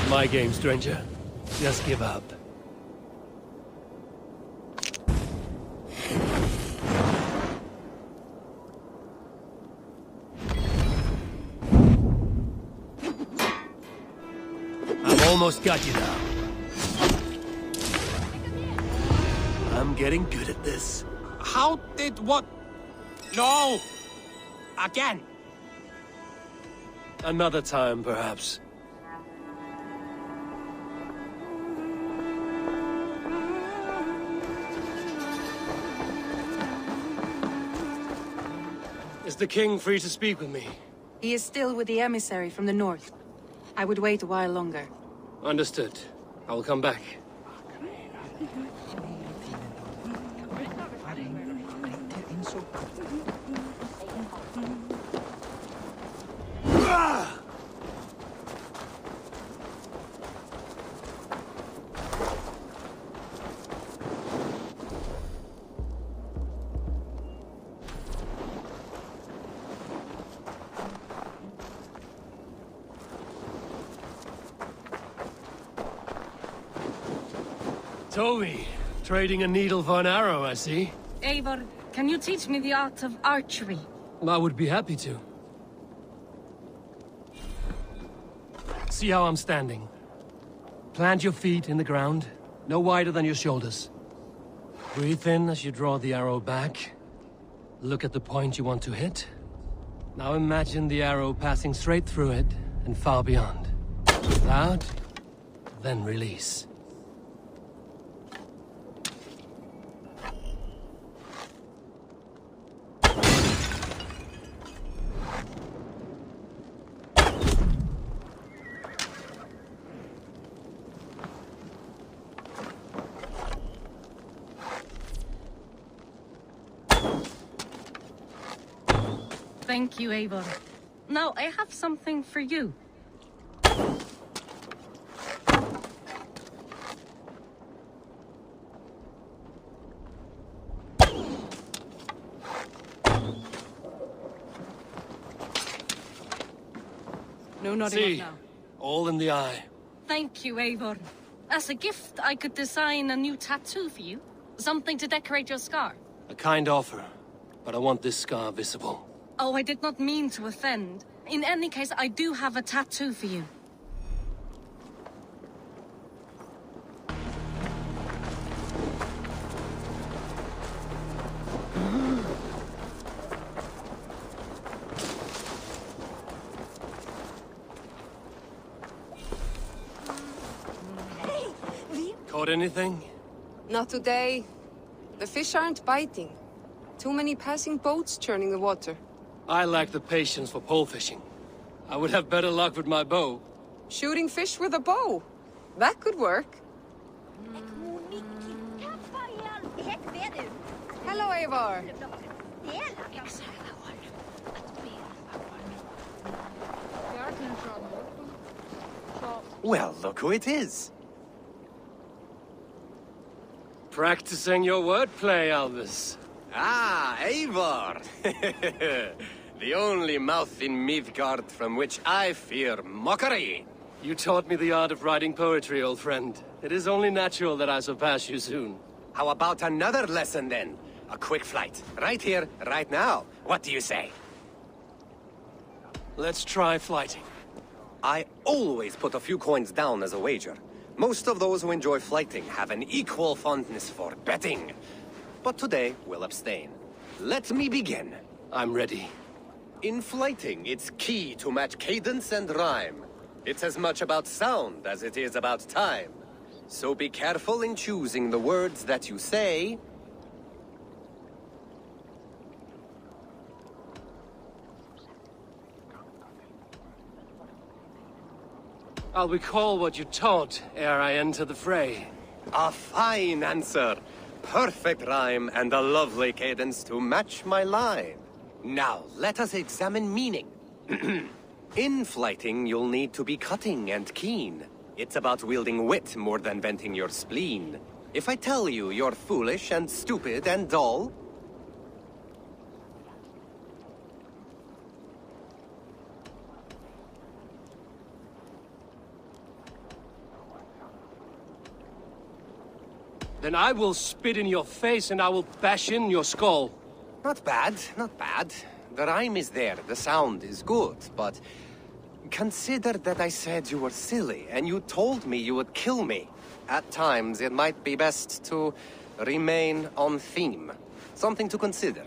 My game, stranger. Just give up. I've almost got you now. I'm getting good at this. How did what? No! Again! Another time, perhaps. Is the king free to speak with me? He is still with the emissary from the north. I would wait a while longer. Understood. I will come back. Toby, trading a needle for an arrow, I see. Eivor, can you teach me the art of archery? I would be happy to. See how I'm standing. Plant your feet in the ground, no wider than your shoulders. Breathe in as you draw the arrow back. Look at the point you want to hit. Now imagine the arrow passing straight through it and far beyond. Breathe out, then release. Thank you, Eivor. Now, I have something for you. No nodding up now. All in the eye. Thank you, Eivor. As a gift, I could design a new tattoo for you. Something to decorate your scar. A kind offer, but I want this scar visible. Oh, I did not mean to offend. In any case, I do have a tattoo for you. Caught anything? Not today. The fish aren't biting. Too many passing boats churning the water. I lack the patience for pole fishing. I would have better luck with my bow. Shooting fish with a bow? That could work. Hello, Eivor. Well, look who it is. Practicing your wordplay, Alvis. Ah, Eivor! The only mouth in Midgard from which I fear mockery. You taught me the art of writing poetry, old friend. It is only natural that I surpass you soon. How about another lesson, then? A quick flight. Right here, right now. What do you say? Let's try flighting. I always put a few coins down as a wager. Most of those who enjoy flighting have an equal fondness for betting. But today, we'll abstain. Let me begin. I'm ready. In flighting, it's key to match cadence and rhyme. It's as much about sound as it is about time. So be careful in choosing the words that you say. I'll recall what you taught ere I enter the fray. A fine answer. Perfect rhyme and a lovely cadence to match my line. Now, let us examine meaning. In flighting, you'll need to be cutting and keen. It's about wielding wit more than venting your spleen. If I tell you you're foolish and stupid and dull, then I will spit in your face and I will bash in your skull. Not bad, not bad. The rhyme is there, the sound is good, but consider that I said you were silly and you told me you would kill me. At times, it might be best to remain on theme. Something to consider.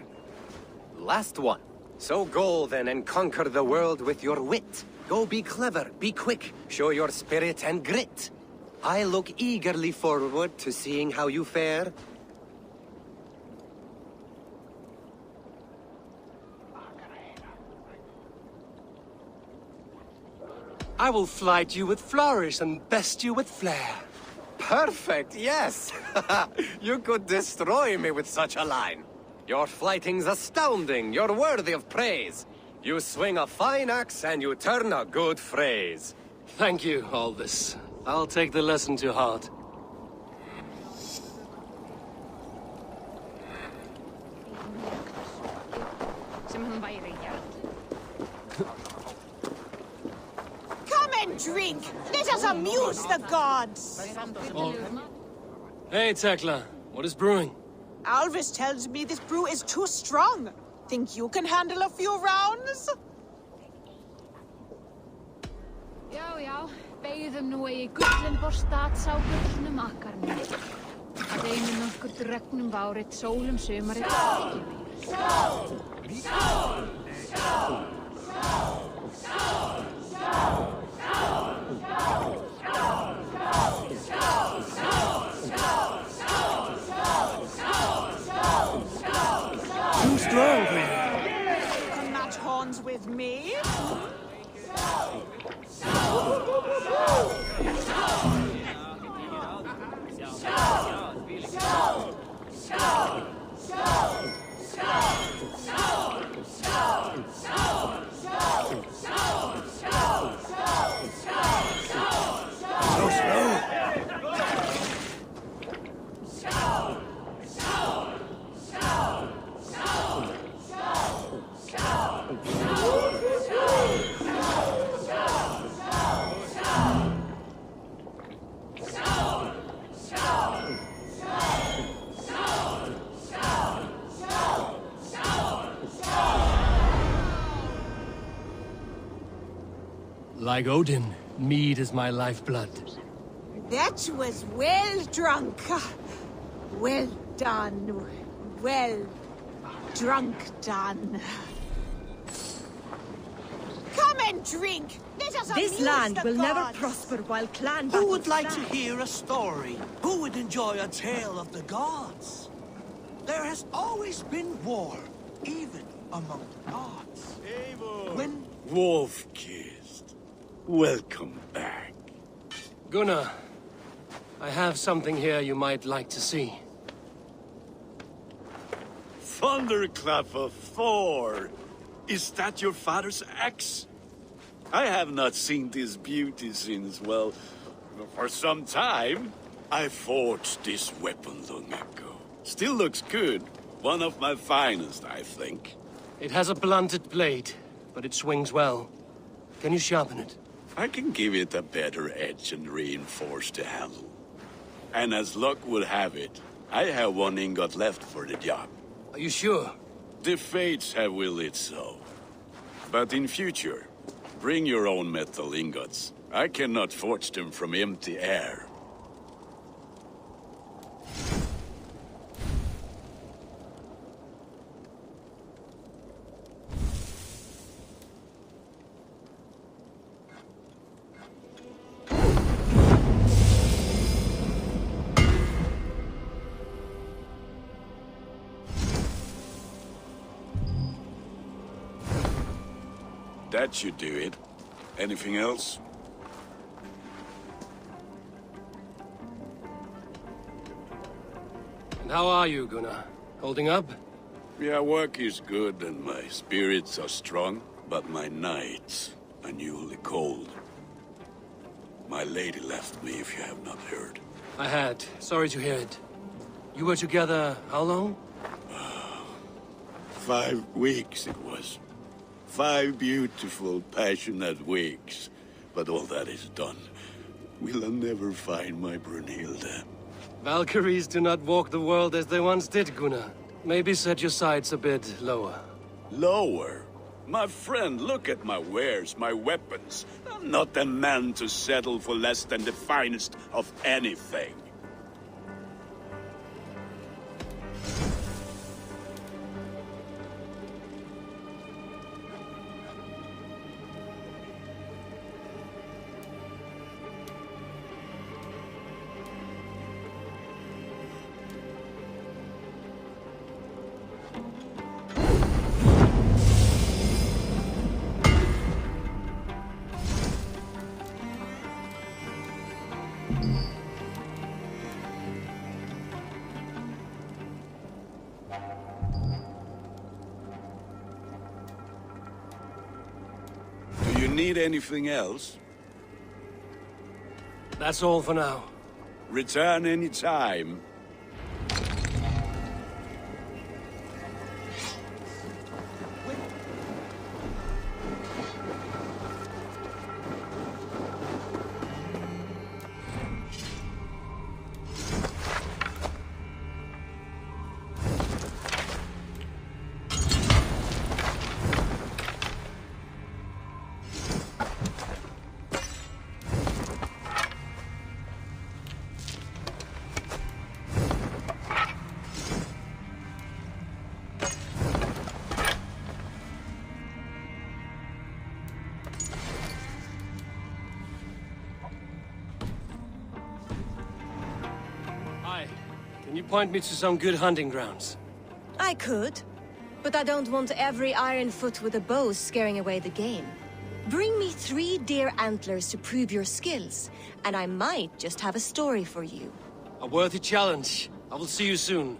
Last one. So go then and conquer the world with your wit. Go be clever, be quick, show your spirit and grit. I look eagerly forward to seeing how you fare. I will flight you with flourish and best you with flair. Perfect, yes! You could destroy me with such a line. Your flighting's astounding, you're worthy of praise. You swing a fine axe and you turn a good phrase. Thank you, Alvis. I'll take the lesson to heart. Come and drink! Let us amuse the gods! Oh. Hey, Tekla. What is brewing? Alvis tells me this brew is too strong. Think you can handle a few rounds? Já, beigðum nú eigi gullin borstað sá gullnum akkarnum. Að einum nokkur dregnum várið, sólum sumarið. Too strong for you. Can match horns with me? So slow. Like Odin, mead is my lifeblood. That was well drunk. Well done. Well drunk done. Come and drink. Let us This amuse land the will never gods. prosper while clan Who would battles like to stand. hear a story? Who would enjoy a tale of the gods? There has always been war, even among the gods. When Wolf-kissed. Welcome back. Gunnar, I have something here you might like to see. Thunderclap of Thor! Is that your father's axe? I have not seen this beauty since, well, for some time. I forged this weapon long ago. Still looks good. One of my finest, I think. It has a blunted blade, but it swings well. Can you sharpen it? I can give it a better edge and reinforce the handle. And as luck would have it, I have one ingot left for the job. Are you sure? The fates have willed it so. But in future, bring your own metal ingots. I cannot forge them from empty air. That should do it. Anything else? And how are you, Gunnar? Holding up? Yeah, work is good and my spirits are strong, but my nights are newly cold. My lady left me, if you have not heard. I had. Sorry to hear it. You were together how long? 5 weeks it was. 5 beautiful, passionate weeks. But all that is done. Will I never find my Brunhilde? Valkyries do not walk the world as they once did, Gunnar. Maybe set your sights a bit lower. Lower? My friend, look at my wares, my weapons. I'm not a man to settle for less than the finest of anything. Do you need anything else? That's all for now. Return any time. Can you point me to some good hunting grounds? I could, but I don't want every iron foot with a bow scaring away the game. Bring me 3 deer antlers to prove your skills, and I might just have a story for you. A worthy challenge. I will see you soon.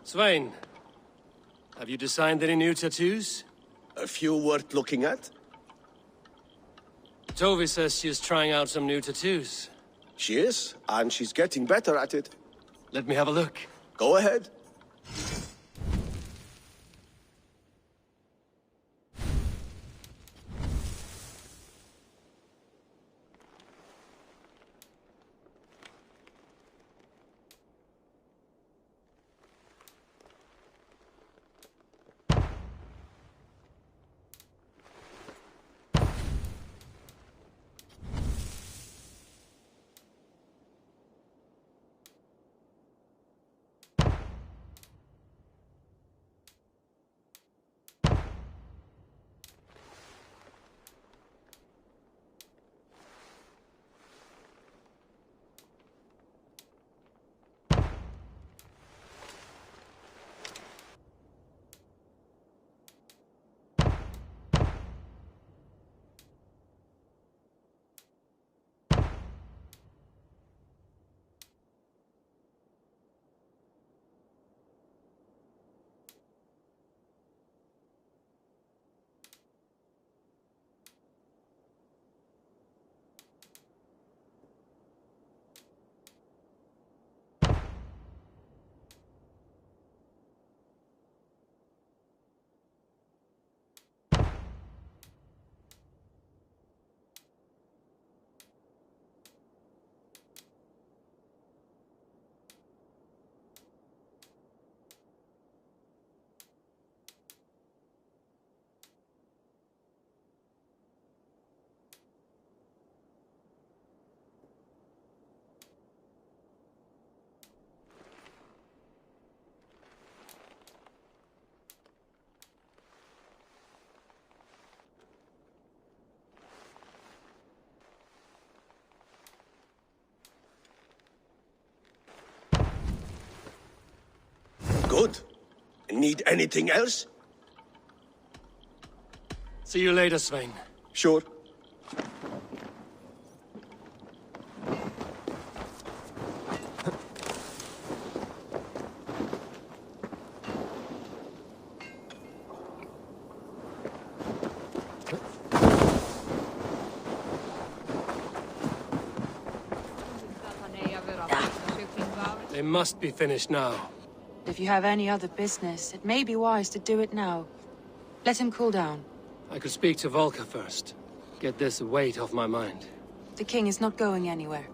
Svein, have you designed any new tattoos? A few worth looking at? Tovi says she's trying out some new tattoos. She is, and she's getting better at it. Let me have a look. Go ahead. Good. Need anything else? See you later, Svein. Sure. They must be finished now. If you have any other business, it may be wise to do it now. Let him cool down. I could speak to Volker first. Get this weight off my mind. The king is not going anywhere.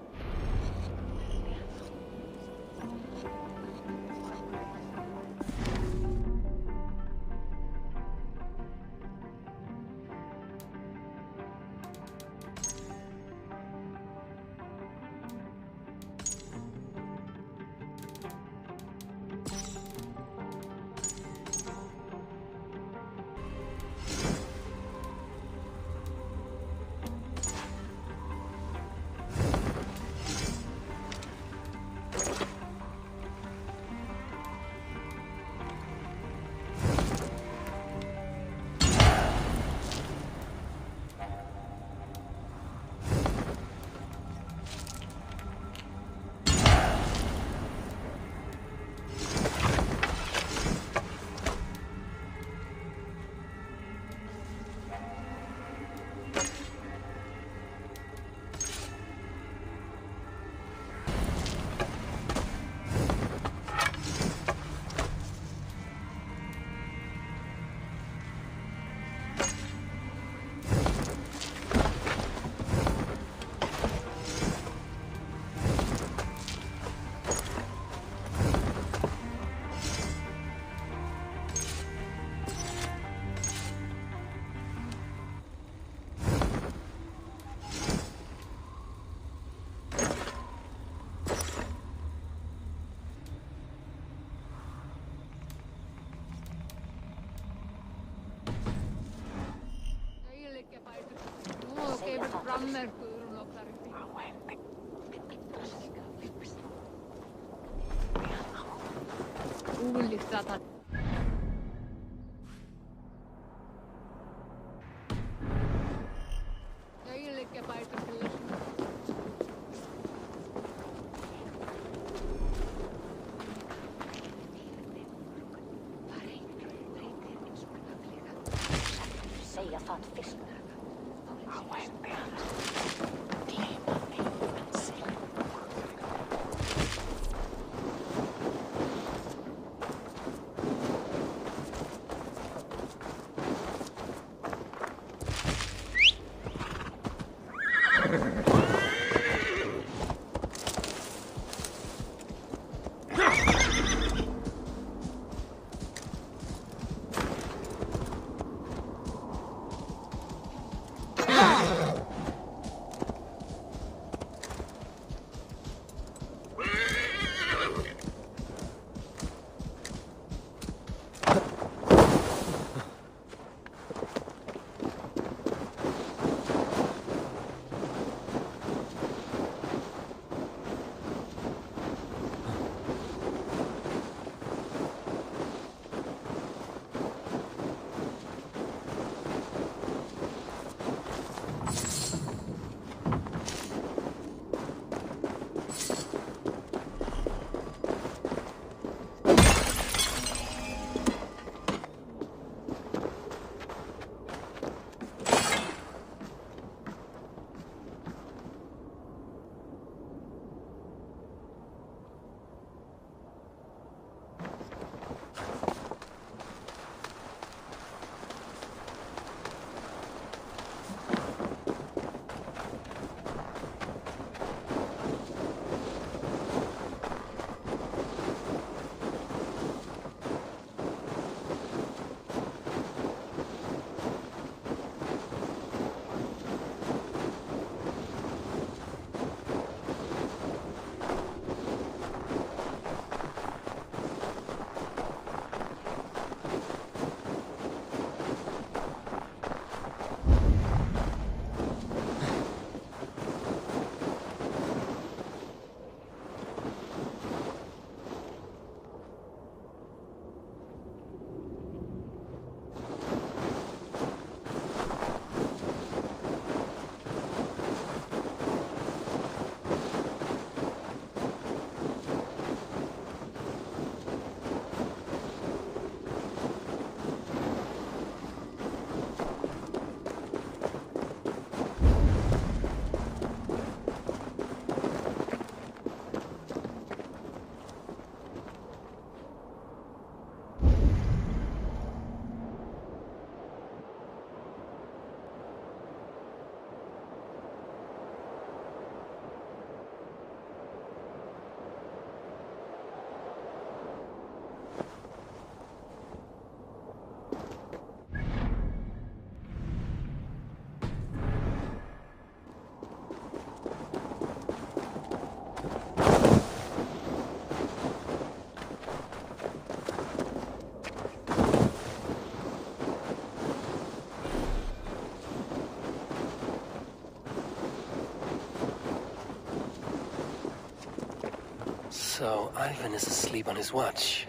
So, Ivan is asleep on his watch.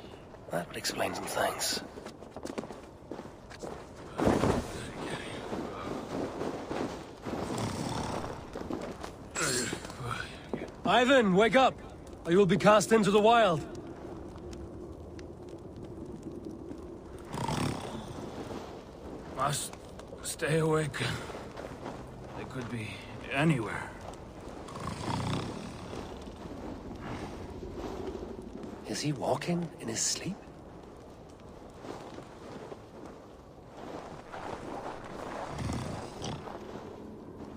That would explain some things. Ivan, wake up! Or you'll be cast into the wild. Must stay awake. They could be anywhere. Is he walking in his sleep?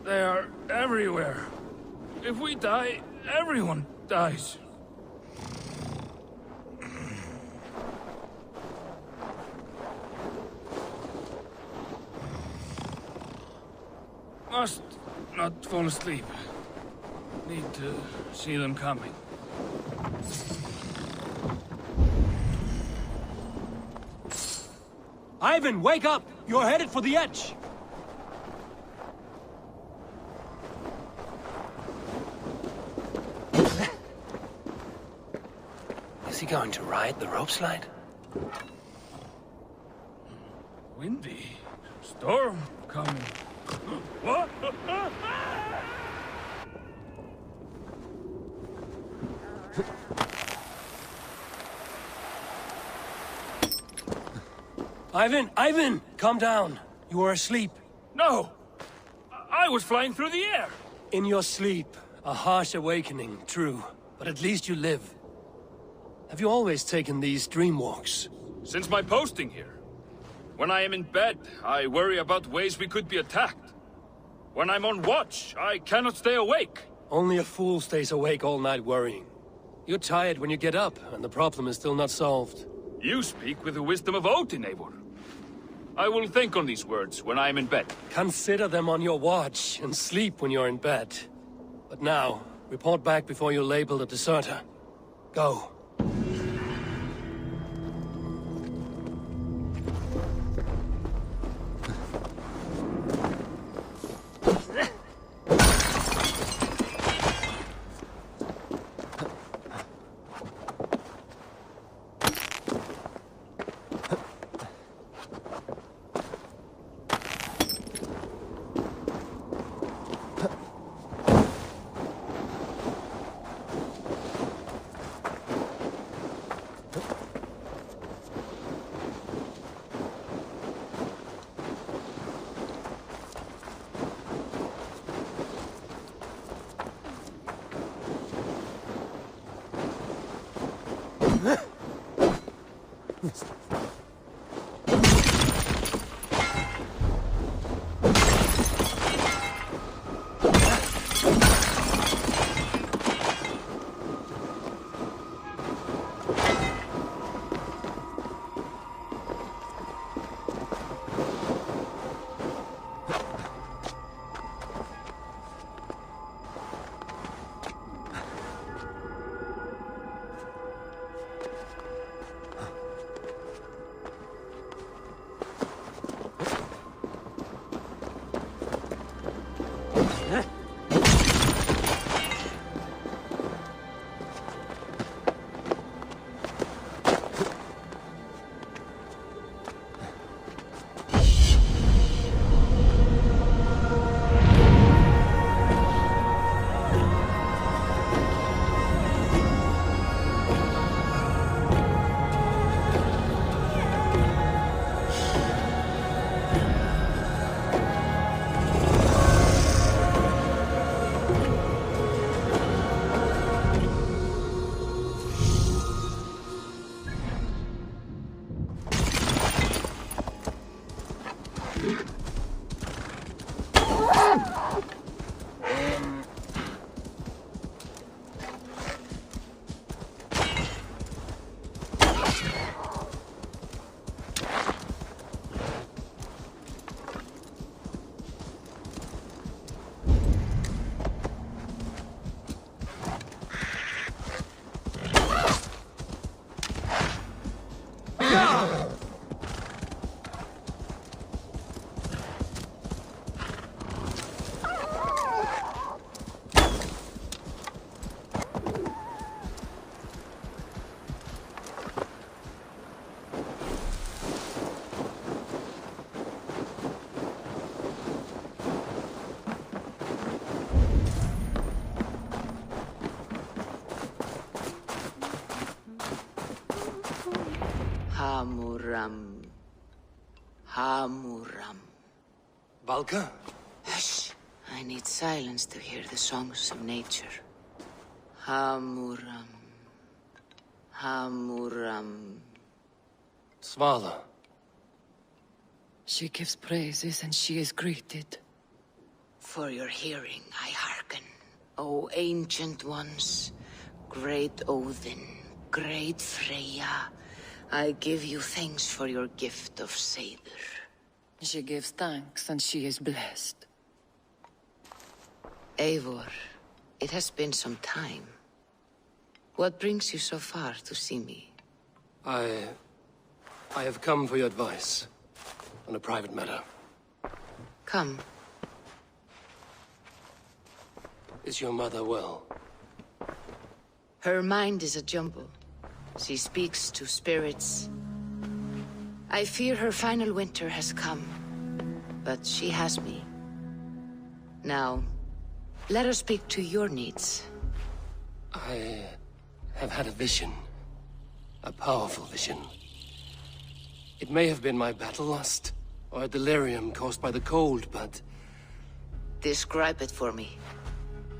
They are everywhere. If we die, everyone dies. Must not fall asleep. Need to see them coming. Ivan, wake up! You're headed for the edge! Is he going to ride the rope slide? Windy. Storm coming. What? Ivan! Calm down. You are asleep. No! I was flying through the air! In your sleep. A harsh awakening, true. But at least you live. Have you always taken these dream walks? Since my posting here. When I am in bed, I worry about ways we could be attacked. When I'm on watch, I cannot stay awake. Only a fool stays awake all night worrying. You're tired when you get up, and the problem is still not solved. You speak with the wisdom of Odin, Eivor. I will think on these words when I am in bed. Consider them on your watch, and sleep when you're in bed. But now, report back before you're labeled a deserter. Go. Hamuram. Valka? Hush! I need silence to hear the songs of nature. Hamuram. Hamuram. Svala. She gives praises and she is greeted. For your hearing, I hearken. O ancient ones, great Odin, great Freya, I give you thanks for your gift of Seder. She gives thanks and she is blessed. Eivor, it has been some time. What brings you so far to see me? I have come for your advice on a private matter. Come. Is your mother well? Her mind is a jumble. She speaks to spirits. I fear her final winter has come, but she has me. Now, let her speak to your needs. I have had a vision. A powerful vision. It may have been my battle lust, or a delirium caused by the cold, but... Describe it for me.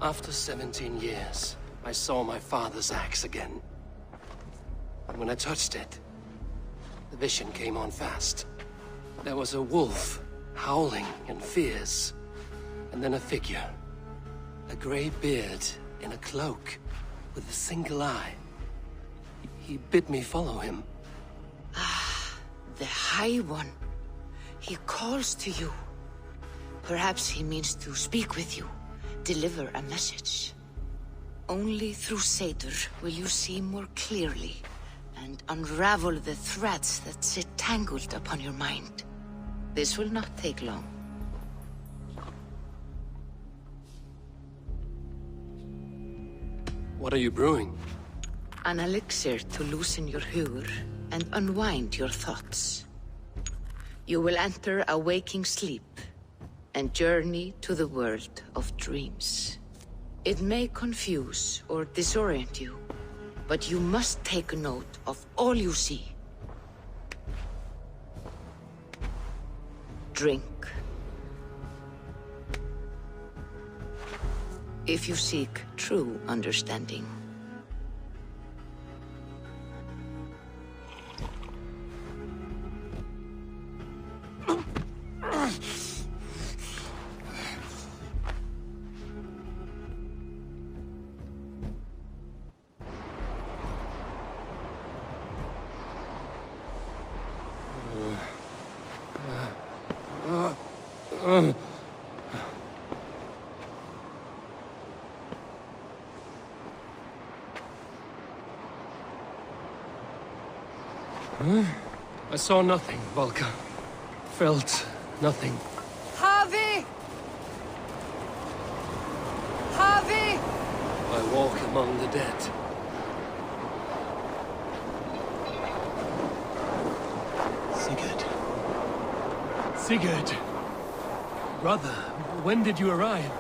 After 17 years, I saw my father's axe again. And when I touched it, the vision came on fast. There was a wolf, howling and fierce, and then a figure. A grey beard in a cloak, with a single eye. He bid me follow him. Ah, the High One. He calls to you. Perhaps he means to speak with you, deliver a message. Only through Seder will you see more clearly and unravel the threads that sit tangled upon your mind. This will not take long. What are you brewing? An elixir to loosen your hugur and unwind your thoughts. You will enter a waking sleep and journey to the world of dreams. It may confuse or disorient you, but you must take note of all you see. Drink. If you seek true understanding. I saw nothing, Valka. Felt nothing. Havi! Havi! I walk among the dead. Sigurd. Sigurd! Brother, when did you arrive?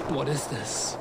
What is this?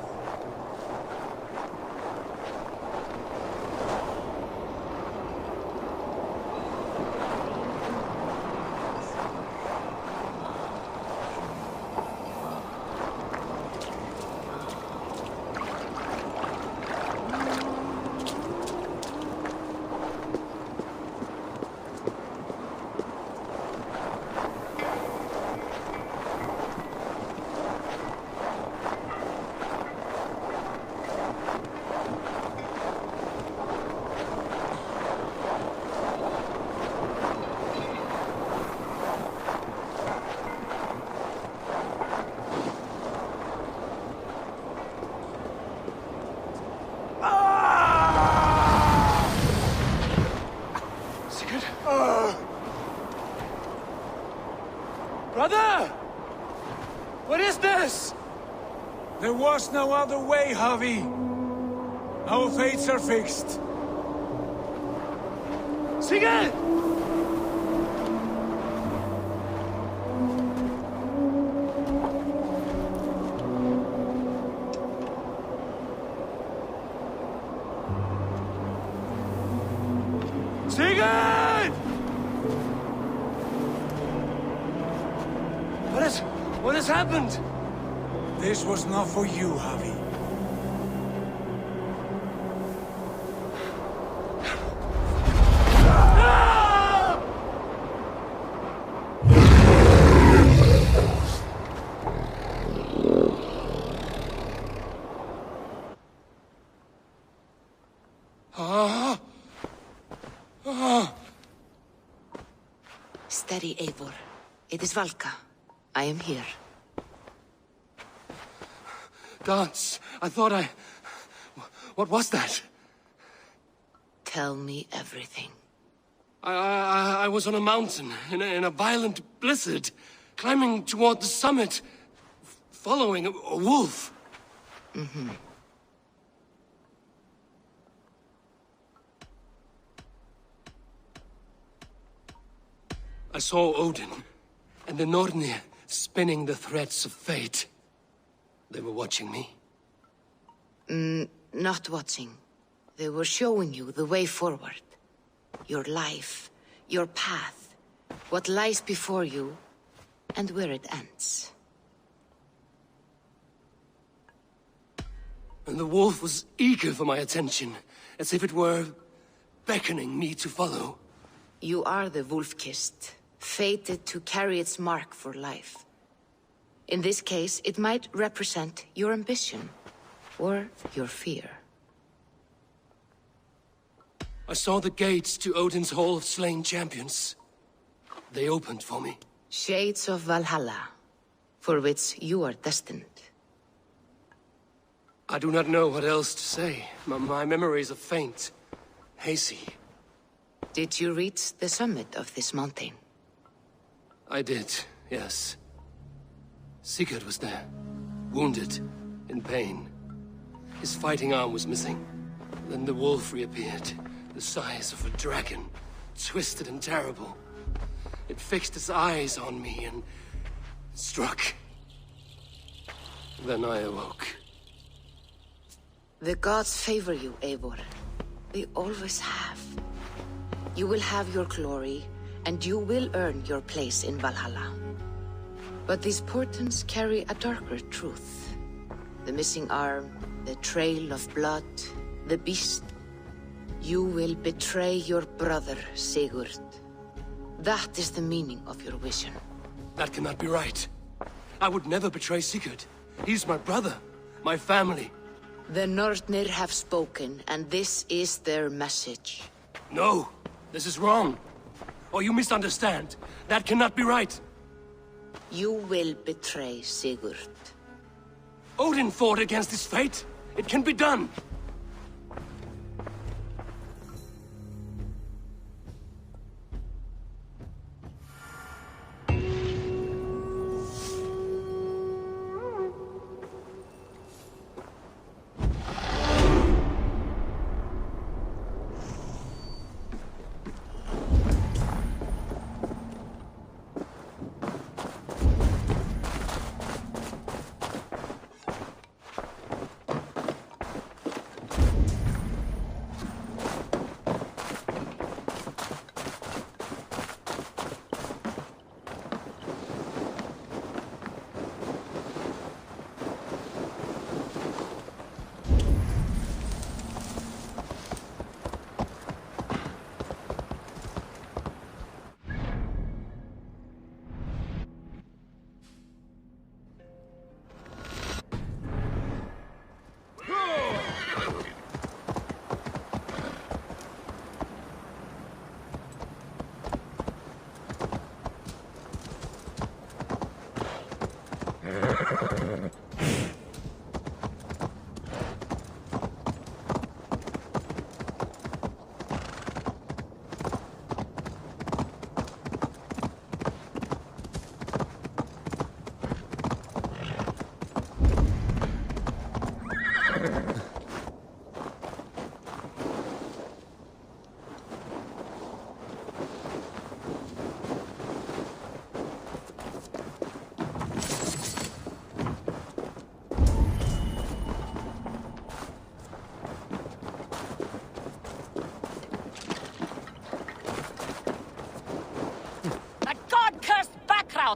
Brother! What is this? There was no other way, Javi. Our fates are fixed. Sigurd! has happened? This was not for you, Javi. Steady, Eivor. It is Valka. I am here. Gods, I thought I... What was that? Tell me everything. I was on a mountain, in a violent blizzard, climbing toward the summit, following a wolf. Mm-hmm. I saw Odin, and the Nornir spinning the threads of fate. They were watching me. Not watching. They were showing you the way forward. Your life, your path, what lies before you, and where it ends. And the wolf was eager for my attention, as if it were beckoning me to follow. You are the wolf-kissed, fated to carry its mark for life. In this case, it might represent your ambition, or your fear. I saw the gates to Odin's Hall of Slain Champions. They opened for me. Shades of Valhalla, for which you are destined. I do not know what else to say. My memories are faint, hazy. Did you reach the summit of this mountain? I did, yes. Sigurd was there, wounded, in pain. His fighting arm was missing. Then the wolf reappeared, the size of a dragon, twisted and terrible. It fixed its eyes on me and struck. Then I awoke. The gods favor you, Eivor. They always have. You will have your glory, and you will earn your place in Valhalla. But these portents carry a darker truth. The missing arm, the trail of blood, the beast. You will betray your brother, Sigurd. That is the meaning of your vision. That cannot be right. I would never betray Sigurd. He's my brother, my family. The Nornir have spoken, and this is their message. No, this is wrong. Or you misunderstand. That cannot be right. You will betray Sigurd. Odin fought against his fate. It can be done.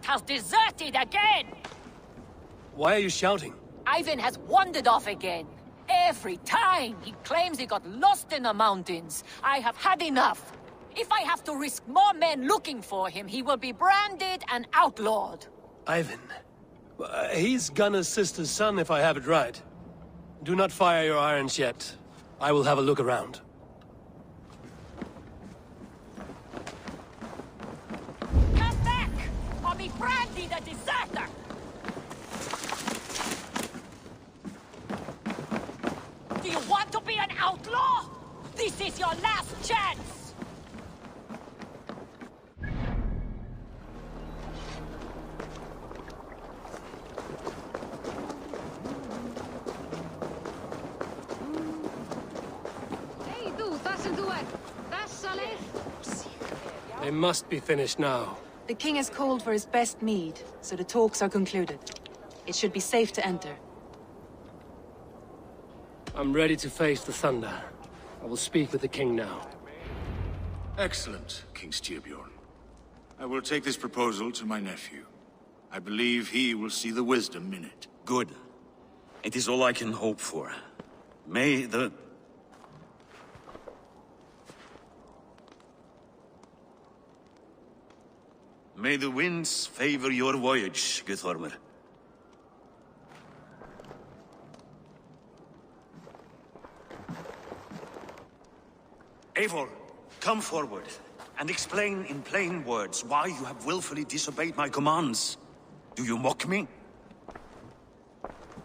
Has deserted again! Why are you shouting? Ivan has wandered off again. Every time he claims he got lost in the mountains. I have had enough. If I have to risk more men looking for him, he will be branded and outlawed. Ivan. He's Gunna's sister's son, if I have it right. Do not fire your irons yet. I will have a look around. Come back, or be branded a deserter! Do you want to be an outlaw? This is your last chance! They must be finished now. The king has called for his best mead, so the talks are concluded. It should be safe to enter. I'm ready to face the thunder. I will speak with the king now. Excellent, King Styrbjorn. I will take this proposal to my nephew. I believe he will see the wisdom in it. Good. It is all I can hope for. May the winds favor your voyage, Guthormer. Eivor, come forward, and explain in plain words why you have willfully disobeyed my commands. Do you mock me?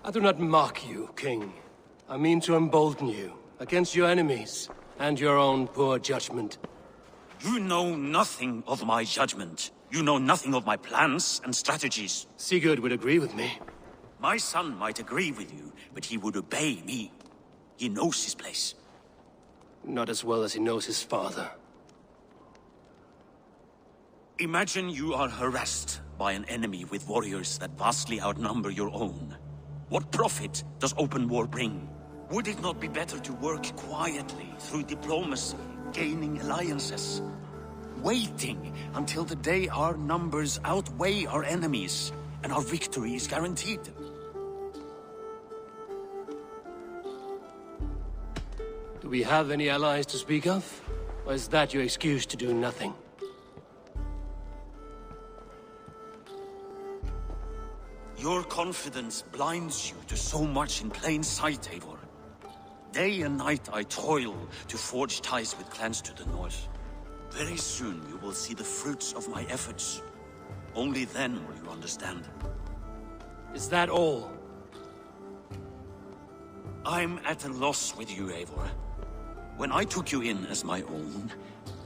I do not mock you, King. I mean to embolden you, against your enemies, and your own poor judgment. You know nothing of my judgment. You know nothing of my plans and strategies. Sigurd would agree with me. My son might agree with you, but he would obey me. He knows his place. Not as well as he knows his father. Imagine you are harassed by an enemy with warriors that vastly outnumber your own. What profit does open war bring? Would it not be better to work quietly through diplomacy, gaining alliances? Waiting until the day our numbers outweigh our enemies, and our victory is guaranteed. Do we have any allies to speak of? Or is that your excuse to do nothing? Your confidence blinds you to so much in plain sight, Eivor. Day and night I toil to forge ties with clans to the north. Very soon you will see the fruits of my efforts. Only then will you understand. Is that all? I'm at a loss with you, Eivor. When I took you in as my own,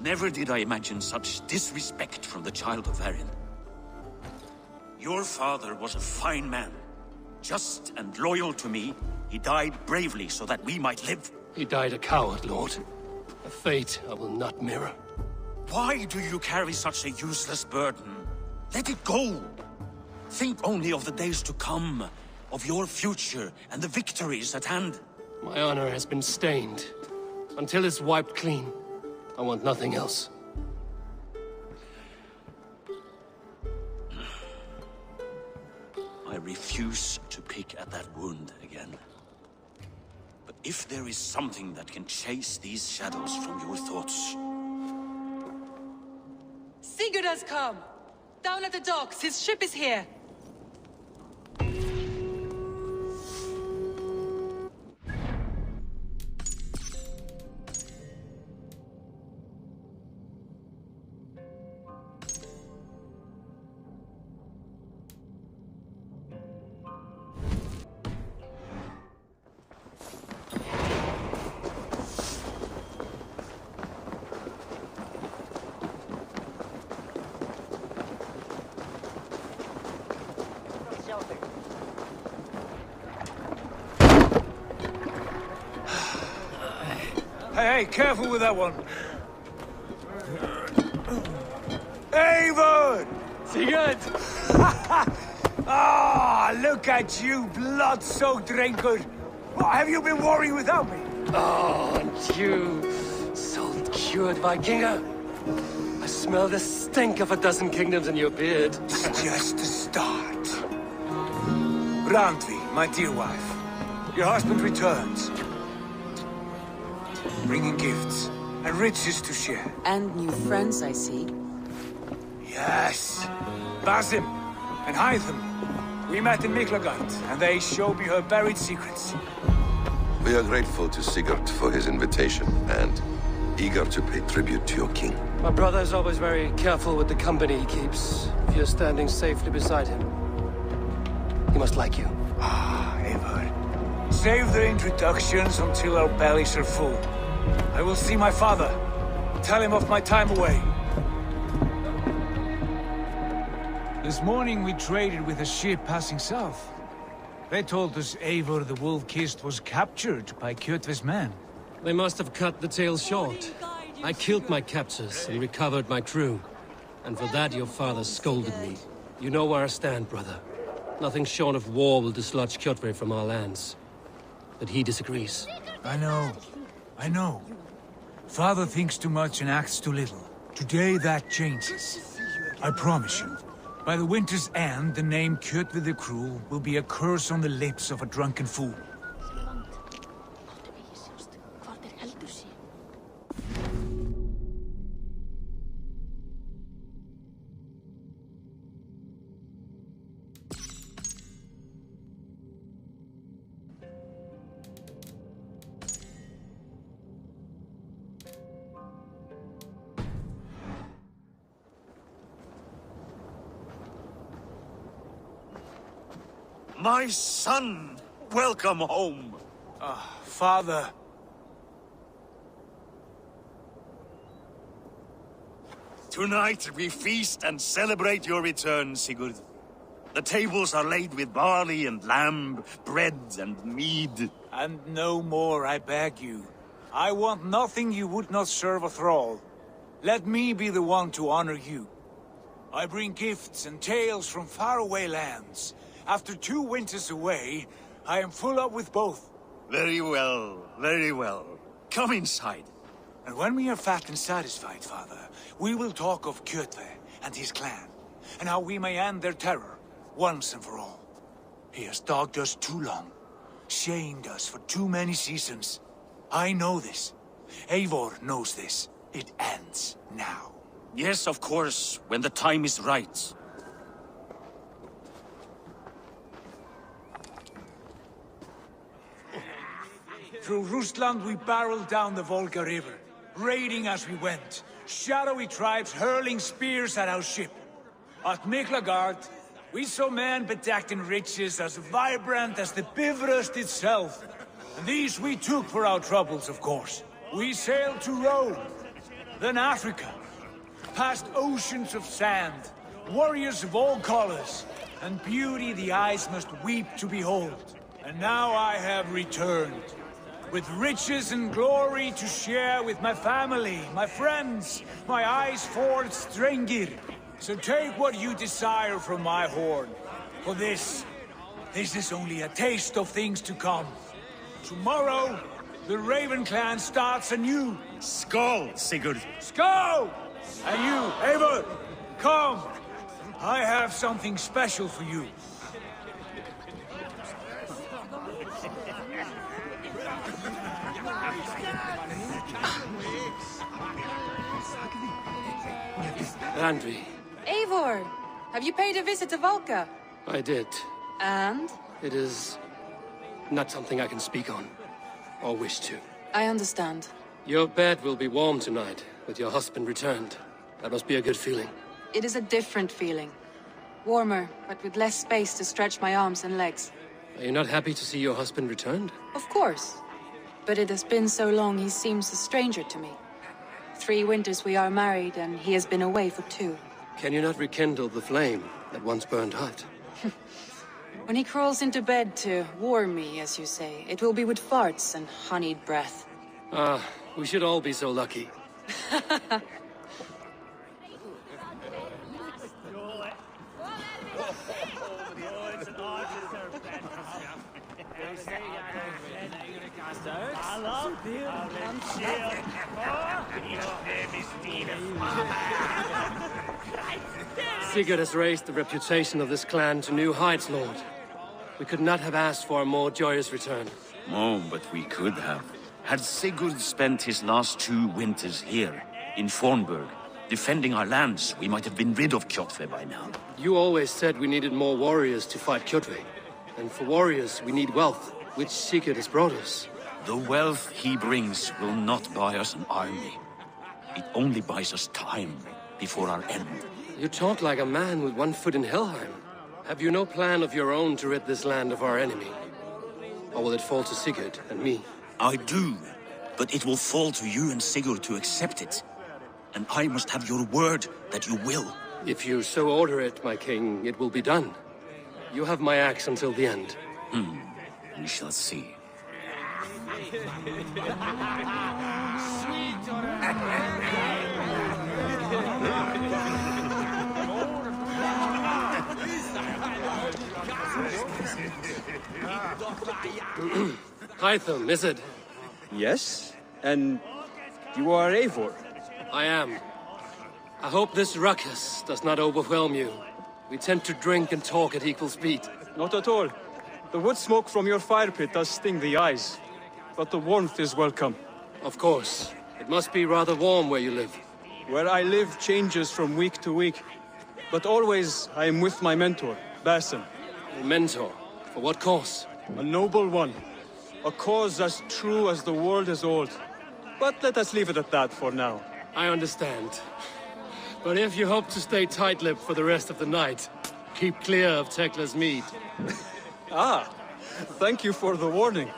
never did I imagine such disrespect from the child of Varin. Your father was a fine man. Just and loyal to me, he died bravely so that we might live. He died a coward, Lord. A fate I will not mirror. Why do you carry such a useless burden? Let it go! Think only of the days to come, of your future and the victories at hand. My honor has been stained. Until it's wiped clean, I want nothing else. I refuse to pick at that wound again. But if there is something that can chase these shadows from your thoughts... Sigurd has come! Down at the docks, his ship is here! Hey, careful with that one. Eivor! Sigurd! Ah, look at you, blood-soaked drinker. What, have you been warring without me? Oh, and you, salt-cured Vikinger. I smell the stink of a dozen kingdoms in your beard. It's just the start. Randvi, my dear wife, your husband returns, bringing gifts and riches to share. And new friends, I see. Yes. Basim and Hytham. We met in Miklagard, and they showed me her buried secrets. We are grateful to Sigurd for his invitation, and eager to pay tribute to your king. My brother is always very careful with the company he keeps. If you're standing safely beside him, he must like you. Ah, Eivor. Save the introductions until our bellies are full. I will see my father. Tell him of my time away. This morning we traded with a ship passing south. They told us Eivor the Wolf-Kissed was captured by Kjotve's men. They must have cut the tale short. I killed my captors and recovered my crew. And for that your father scolded me. You know where I stand, brother. Nothing short of war will dislodge Kjotve from our lands. But he disagrees. I know. Father thinks too much and acts too little. Today that changes. I promise you. By the winter's end, the name Kjotve the Cruel will be a curse on the lips of a drunken fool. My son! Welcome home! Father. Tonight we feast and celebrate your return, Sigurd. The tables are laid with barley and lamb, bread and mead. And no more, I beg you. I want nothing you would not serve a thrall. Let me be the one to honor you. I bring gifts and tales from faraway lands. After 2 winters away, I am full up with both. Very well, very well. Come inside. And when we are fat and satisfied, Father, we will talk of Kjotve and his clan, and how we may end their terror, once and for all. He has dogged us too long, shamed us for too many seasons. I know this. Eivor knows this. It ends now. Yes, of course, when the time is right. Through Rusland we barreled down the Volga River, raiding as we went. Shadowy tribes hurling spears at our ship. At Miklagard, we saw men bedecked in riches as vibrant as the Bifrost itself. And these we took for our troubles, of course. We sailed to Rome, then Africa, past oceans of sand, warriors of all colors, and beauty the eyes must weep to behold. And now I have returned, with riches and glory to share with my family, my friends, my eyes-forged Strengir. So take what you desire from my hoard. For this is only a taste of things to come. Tomorrow, the Raven clan starts anew. Skål, Sigurd. Skål! And you, Eivor, come. I have something special for you. Randvi. Eivor! Have you paid a visit to Valka? I did. And? It is not something I can speak on, or wish to. I understand. Your bed will be warm tonight, with your husband returned. That must be a good feeling. It is a different feeling. Warmer, but with less space to stretch my arms and legs. Are you not happy to see your husband returned? Of course. But it has been so long he seems a stranger to me. 3 winters we are married, and he has been away for 2. Can you not rekindle the flame that once burned hot? When he crawls into bed to warm me, as you say, it will be with farts and honeyed breath. Ah, we should all be so lucky. Sigurd has raised the reputation of this clan to new heights, Lord. We could not have asked for a more joyous return. Oh, but we could have. Had Sigurd spent his last 2 winters here, in Fornburg, defending our lands, we might have been rid of Kjotve by now. You always said we needed more warriors to fight Kjotve. And for warriors, we need wealth, which Sigurd has brought us. The wealth he brings will not buy us an army. It only buys us time before our end. You talk like a man with 1 foot in Helheim. Have you no plan of your own to rid this land of our enemy? Or will it fall to Sigurd and me? I do, but it will fall to you and Sigurd to accept it. And I must have your word that you will. If you so order it, my king, it will be done. You have my axe until the end. We shall see. Hytham, is it? Yes? And you are Eivor? I am. I hope this ruckus does not overwhelm you. We tend to drink and talk at equal speed. Not at all. The wood smoke from your fire pit does sting the eyes, but the warmth is welcome. Of course. It must be rather warm where you live. Where I live changes from week to week, but always I am with my mentor, Basim. A mentor? For what cause? A noble one. A cause as true as the world is old. But let us leave it at that for now. I understand. But if you hope to stay tight-lipped for the rest of the night, keep clear of Tekla's mead. Ah, thank you for the warning.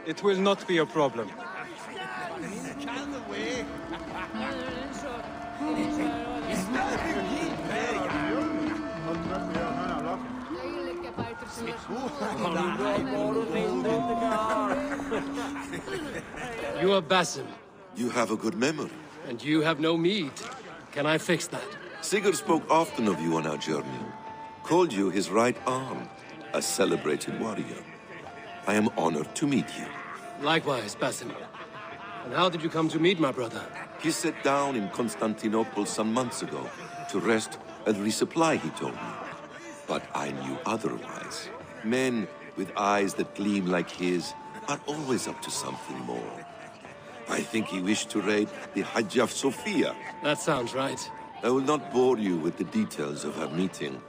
It will not be a problem. You are Basim. You have a good memory. And you have no mead. Can I fix that? Sigurd spoke often of you on our journey. Called you his right arm, a celebrated warrior. I am honored to meet you. Likewise, Basim. And how did you come to meet my brother? He sat down in Constantinople some months ago to rest and resupply, he told me. But I knew otherwise. Men with eyes that gleam like his are always up to something more. I think he wished to raid the Hagia Sophia. That sounds right. I will not bore you with the details of our meeting.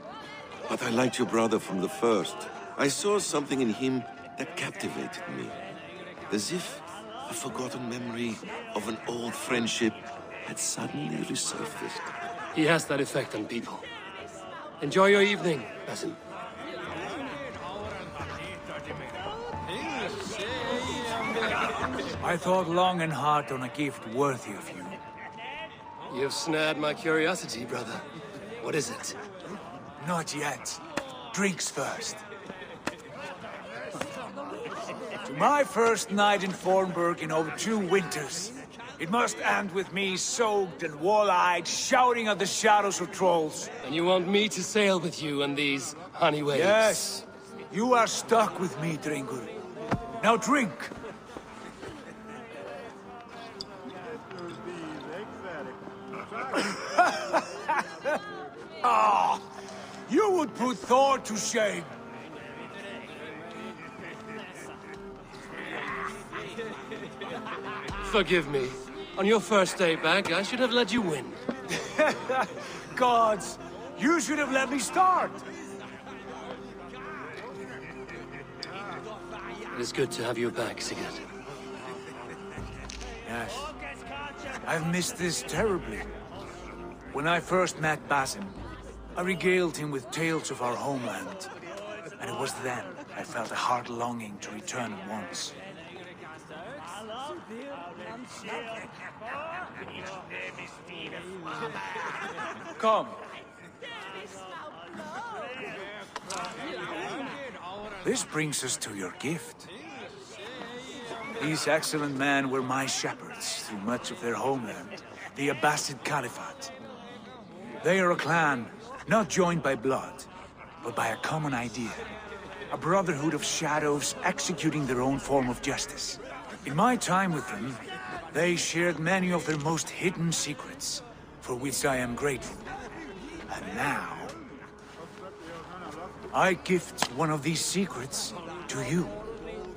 But I liked your brother from the first. I saw something in him that captivated me. As if a forgotten memory of an old friendship had suddenly resurfaced. He has that effect on people. Enjoy your evening, Basim. I thought long and hard on a gift worthy of you. You've snared my curiosity, brother. What is it? Not yet. Drinks first. To my first night in Fornburg in over 2 winters. It must end with me soaked and wall-eyed, shouting at the shadows of trolls. And you want me to sail with you on these honey waves? Yes. You are stuck with me, Drengur. Now drink. Ah, you would put Thor to shame. Forgive me. On your first day back, I should have let you win. Gods, you should have let me start. It is good to have you back, Sigurd. Yes. I've missed this terribly. When I first met Basim, I regaled him with tales of our homeland. And it was then I felt a heart longing to return at once. Come. This brings us to your gift. These excellent men were my shepherds through much of their homeland, the Abbasid Caliphate. They are a clan, not joined by blood, but by a common idea. A brotherhood of shadows executing their own form of justice. In my time with them, they shared many of their most hidden secrets, for which I am grateful. And now... I gift one of these secrets to you.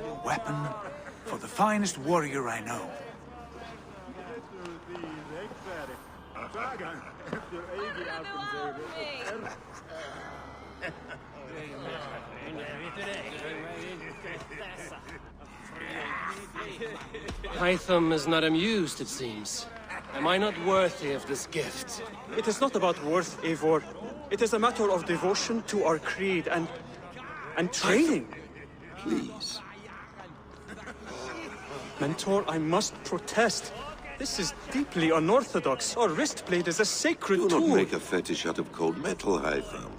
A weapon for the finest warrior I know. Hytham is not amused, it seems. Am I not worthy of this gift? It is not about worth, Eivor. It is a matter of devotion to our creed and training. Please. Mentor, I must protest. This is deeply unorthodox. Our wrist blade is a sacred tool. Do not make a fetish out of cold metal, Hytham.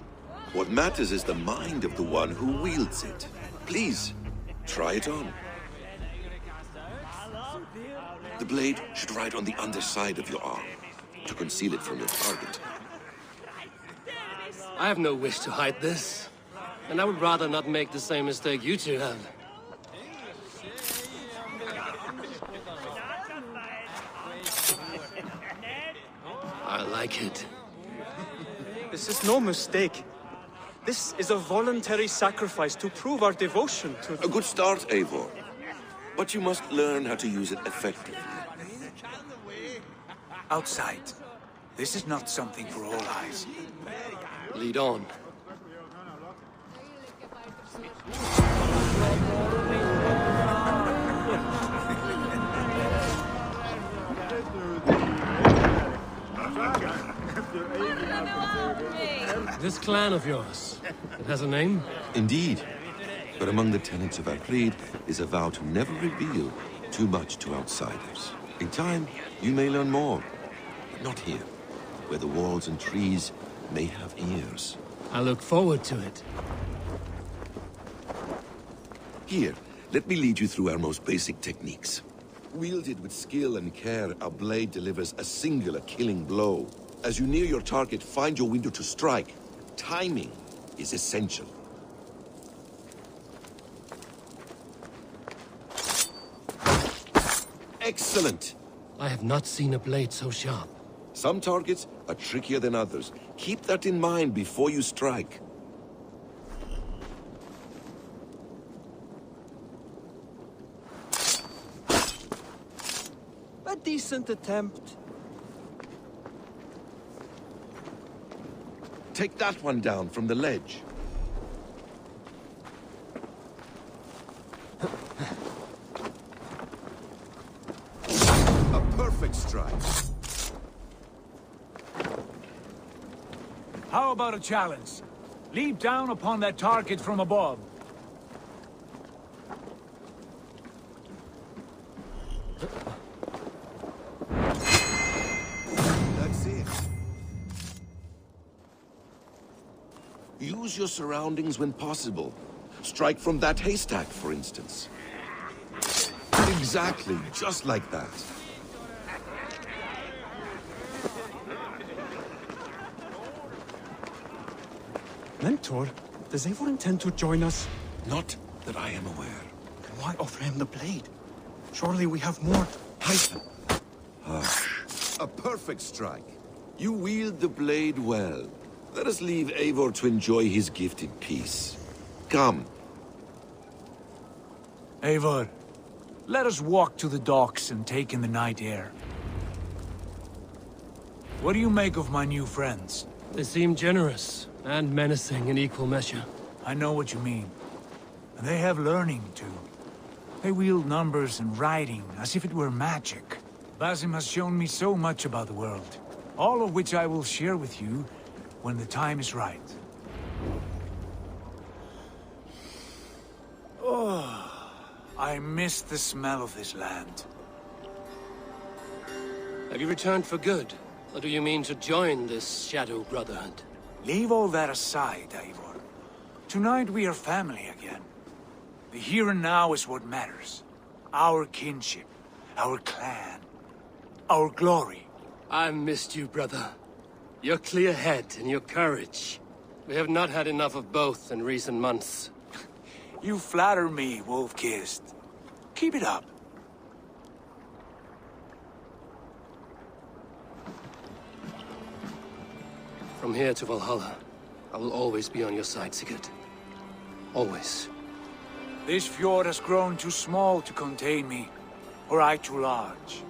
What matters is the mind of the one who wields it. Please, try it on. The blade should ride on the underside of your arm, to conceal it from your target. I have no wish to hide this. And I would rather not make the same mistake you two have. I like it. This is no mistake. This is a voluntary sacrifice to prove our devotion to... A good start, Eivor. But you must learn how to use it effectively. Outside. This is not something for all eyes. Lead on. This clan of yours, it has a name? Indeed. But among the tenets of our creed is a vow to never reveal too much to outsiders. In time, you may learn more. But not here, where the walls and trees may have ears. I look forward to it. Here, let me lead you through our most basic techniques. Wielded with skill and care, our blade delivers a singular killing blow. As you near your target, find your window to strike. Timing is essential. Excellent! I have not seen a blade so sharp. Some targets are trickier than others. Keep that in mind before you strike. A decent attempt. Take that one down from the ledge. A perfect strike. How about a challenge? Leap down upon that target from above. That's it. Use your surroundings when possible. Strike from that haystack, for instance. Exactly, just like that. Mentor, does Eivor intend to join us? Not that I am aware. Then why offer him the blade? Surely we have more... Hytham. A perfect strike. You wield the blade well. Let us leave Eivor to enjoy his gift in peace. Come. Eivor, let us walk to the docks and take in the night air. What do you make of my new friends? They seem generous and menacing in equal measure. I know what you mean. And they have learning, too. They wield numbers and writing as if it were magic. Basim has shown me so much about the world, all of which I will share with you when the time is right. Oh, I miss the smell of this land. Have you returned for good? Or do you mean to join this Shadow Brotherhood? Leave all that aside, Eivor. Tonight we are family again. The here and now is what matters. Our kinship, our clan, our glory. I missed you, brother. Your clear head and your courage. We have not had enough of both in recent months. You flatter me, Wolf-Kissed. Keep it up. From here to Valhalla, I will always be on your side, Sigurd. Always. This fjord has grown too small to contain me, or I too large.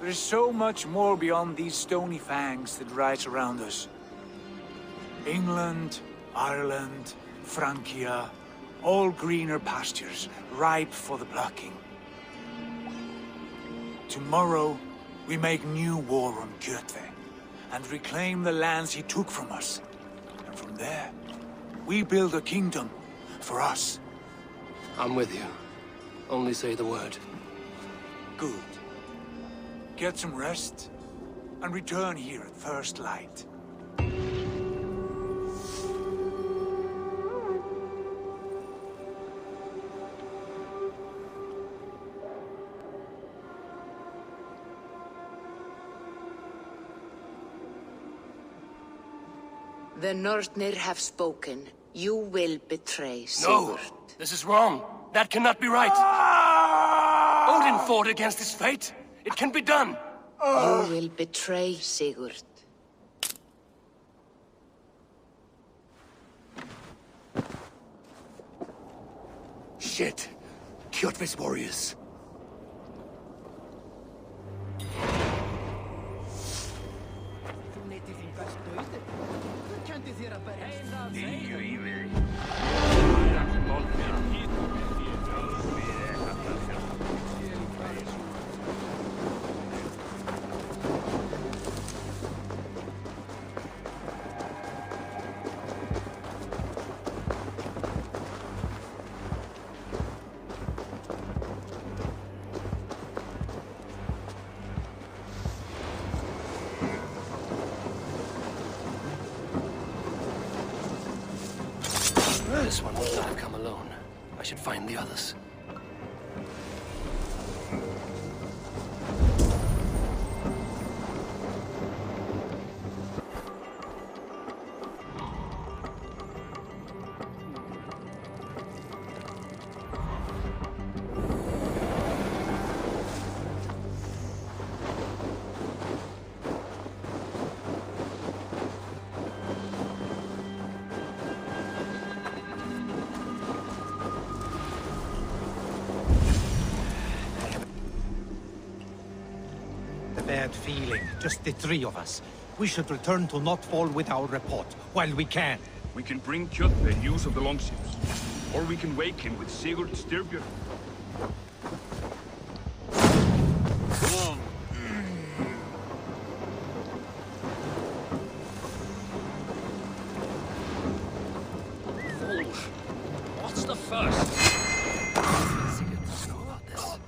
There is so much more beyond these stony fangs that rise around us. England, Ireland, Francia, all greener pastures, ripe for the plucking. Tomorrow, we make new war on Kjotve, and reclaim the lands he took from us. And from there, we build a kingdom for us. I'm with you. Only say the word. Good. Get some rest, and return here at first light. The Northnir have spoken. You will betray Sigurd. No! This is wrong. That cannot be right. Odin fought against his fate. It can be done. You will betray Sigurd. Shit. Kjotve's warriors. This one would not have come alone. I should find the others. Bad feeling. Just the three of us. We should return to Notfall with our report, while we can. We can bring Kjotve news of the longships. Or we can wake him with Sigurd Styrbjörn. What's the first? Sigurd doesn't know about this.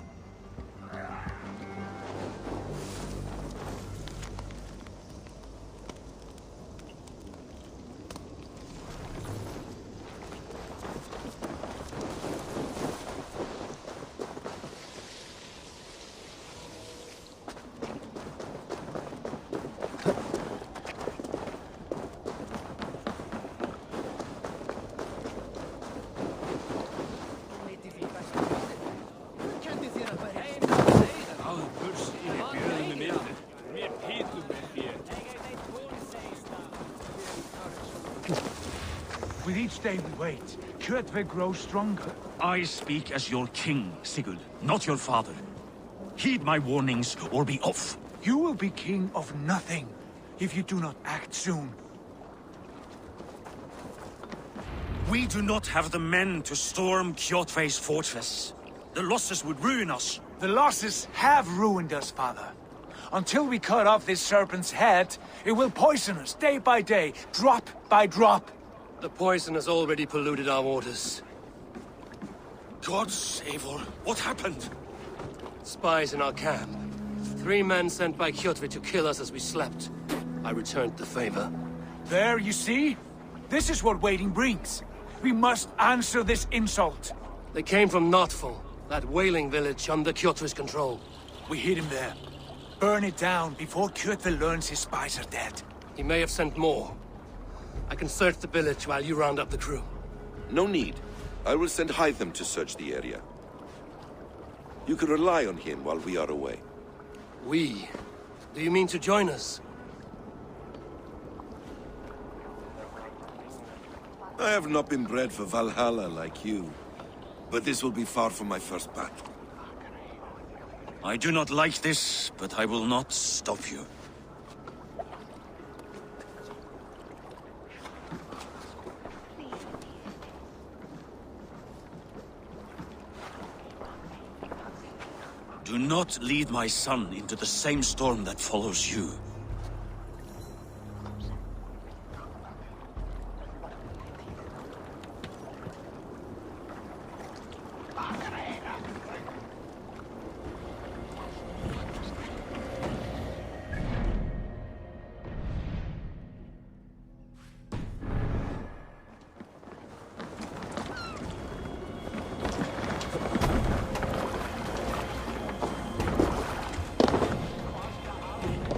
With each day we wait, Kjotve grows stronger. I speak as your king, Sigurd, not your father. Heed my warnings or be off. You will be king of nothing if you do not act soon. We do not have the men to storm Kjotve's fortress. The losses would ruin us. The losses have ruined us, father. Until we cut off this serpent's head, it will poison us day by day, drop by drop. The poison has already polluted our waters. God save her. What happened? Spies in our camp. 3 men sent by Kjotve to kill us as we slept. I returned the favor. There, you see? This is what waiting brings. We must answer this insult. They came from Notfall, that whaling village under Kjotve's control. We hid him there. Burn it down before Kjotve learns his spies are dead. He may have sent more. I can search the village while you round up the crew. No need. I will send Hytham to search the area. You can rely on him while we are away. We? Do you mean to join us? I have not been bred for Valhalla like you, but this will be far from my first battle. I do not like this, but I will not stop you. Do not lead my son into the same storm that follows you.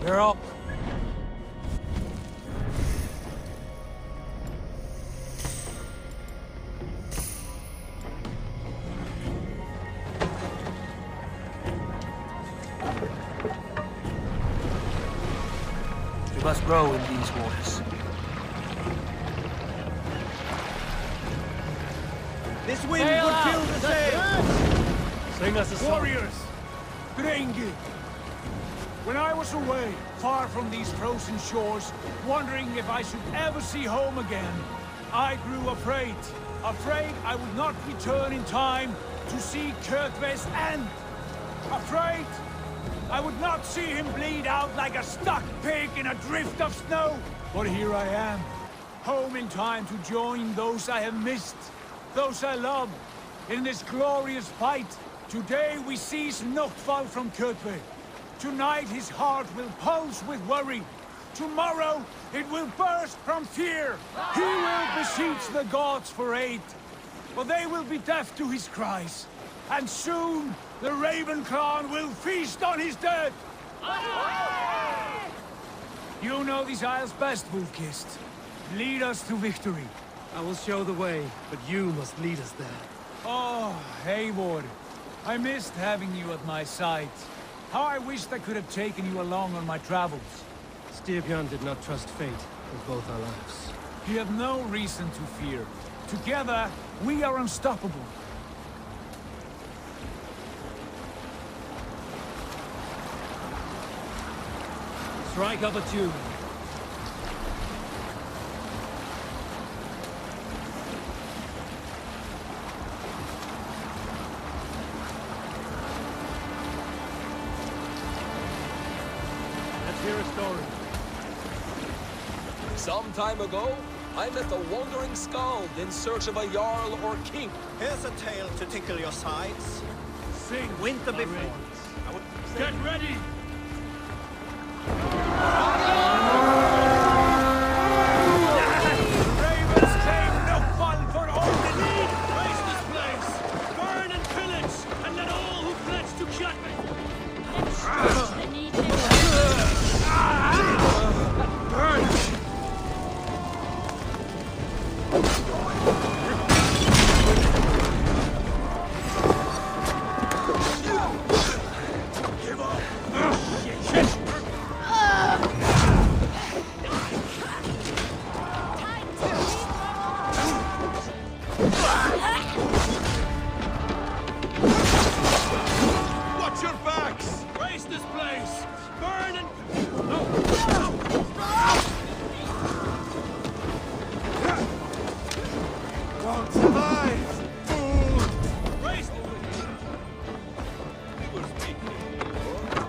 They're all... We must grow in these waters. This wind would fill the sails! Sing us a song. Warriors! Drengi! When I was away, far from these frozen shores, wondering if I should ever see home again, I grew afraid. Afraid I would not return in time to see Kjotve's end. Afraid I would not see him bleed out like a stuck pig in a drift of snow. But here I am, home in time to join those I have missed, those I love, in this glorious fight. Today we seize Notval from Kjotve. Tonight his heart will pulse with worry. Tomorrow it will burst from fear. He will beseech the gods for aid. But they will be deaf to his cries. And soon the Raven clan will feast on his dead. You know these isles best, Wolfkist. Lead us to victory. I will show the way, but you must lead us there. Oh, Eivor. I missed having you at my side. How I wished I could have taken you along on my travels. Styrbjörn did not trust fate with both our lives. You have no reason to fear. Together, we are unstoppable. Strike up a tune. Hear a story. Some time ago, I met a wandering skald in search of a jarl or king. Here's a tale to tickle your sides. Sing winter before. Get ready! Ravens claim Notval for all the need! Raise this place! Burn and pillage! And let all who pledge to Kjotve! Let's stretch the need. Watch your backs! Raise this place! Burn and... Won't survive! Fool! Raise the...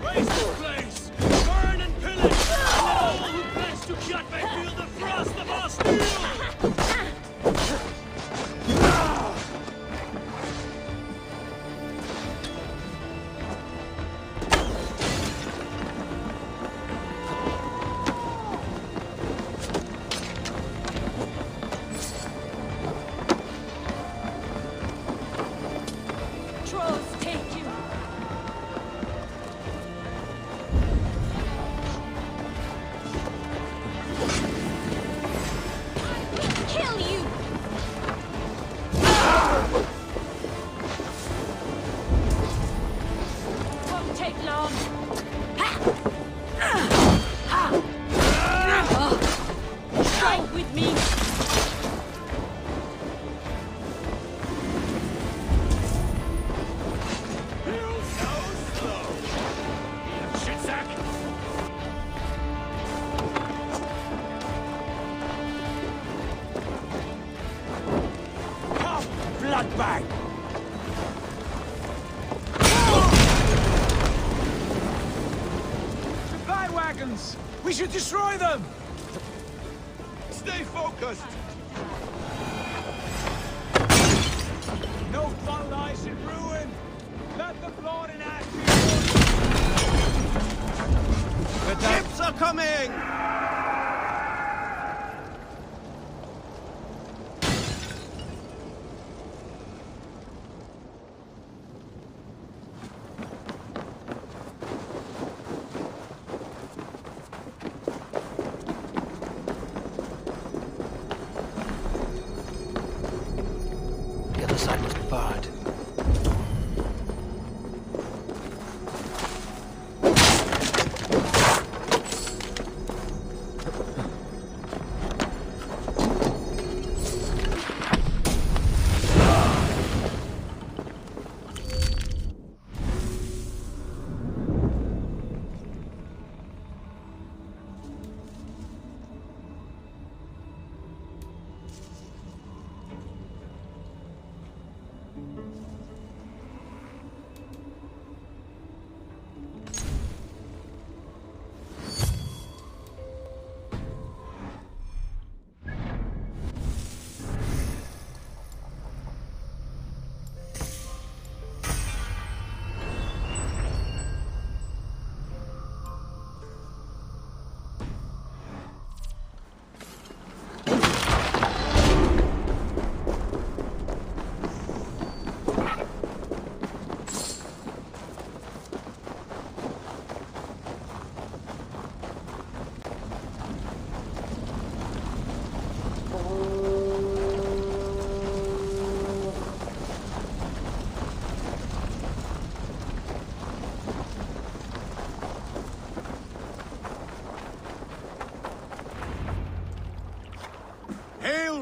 Raise this place! Burn and pillage! And let all who pledge to Kjotve feel the frost of our steel! Trolls take you. Kill you! Won't take long. Strike with me. dragons! We should destroy them! Stay focused! No fun lies in ruin! Let the blood and ash be yours! Ships are coming! The other side must be barred.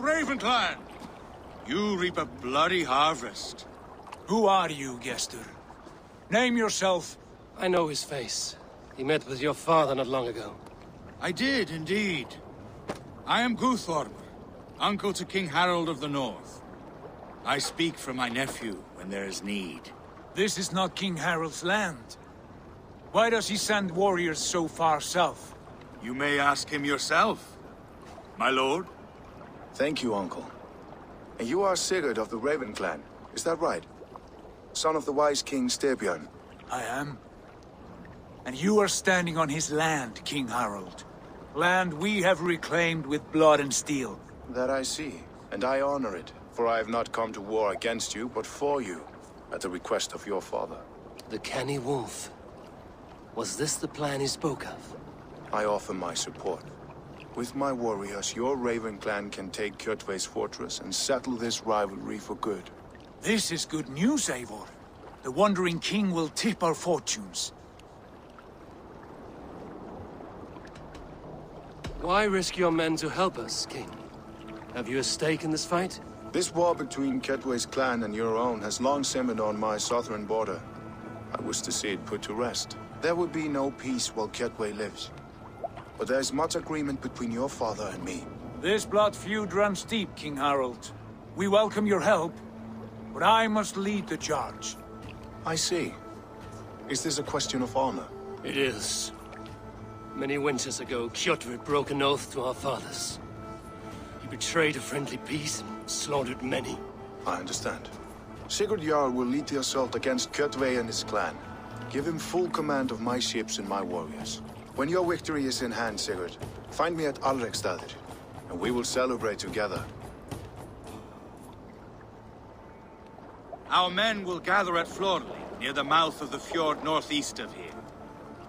Ravenclan! You reap a bloody harvest. Who are you, Gester? Name yourself. I know his face. He met with your father not long ago. I did, indeed. I am Guthorm, uncle to King Harold of the North. I speak for my nephew when there is need. This is not King Harold's land. Why does he send warriors so far south? You may ask him yourself, my lord. Thank you, uncle. And you are Sigurd of the Raven clan, is that right? Son of the wise King Styrbjörn. I am. And you are standing on his land, King Harold. Land we have reclaimed with blood and steel. That I see, and I honor it, for I have not come to war against you, but for you, at the request of your father. The canny wolf. Was this the plan he spoke of? I offer my support. With my warriors, your Raven clan can take Kjotve's fortress and settle this rivalry for good. This is good news, Eivor. The Wandering King will tip our fortunes. Why risk your men to help us, King? Have you a stake in this fight? This war between Kjotve's clan and your own has long simmered on my southern border. I wish to see it put to rest. There would be no peace while Kjotve lives. But there's much agreement between your father and me. This blood feud runs deep, King Harold. We welcome your help, but I must lead the charge. I see. Is this a question of honor? It is. Many winters ago, Kjotve broke an oath to our fathers. He betrayed a friendly peace and slaughtered many. I understand. Sigurd Jarl will lead the assault against Kjotve and his clan. Give him full command of my ships and my warriors. When your victory is in hand, Sigurd, find me at Alrekstadir, and we will celebrate together. Our men will gather at Florli, near the mouth of the fjord northeast of here.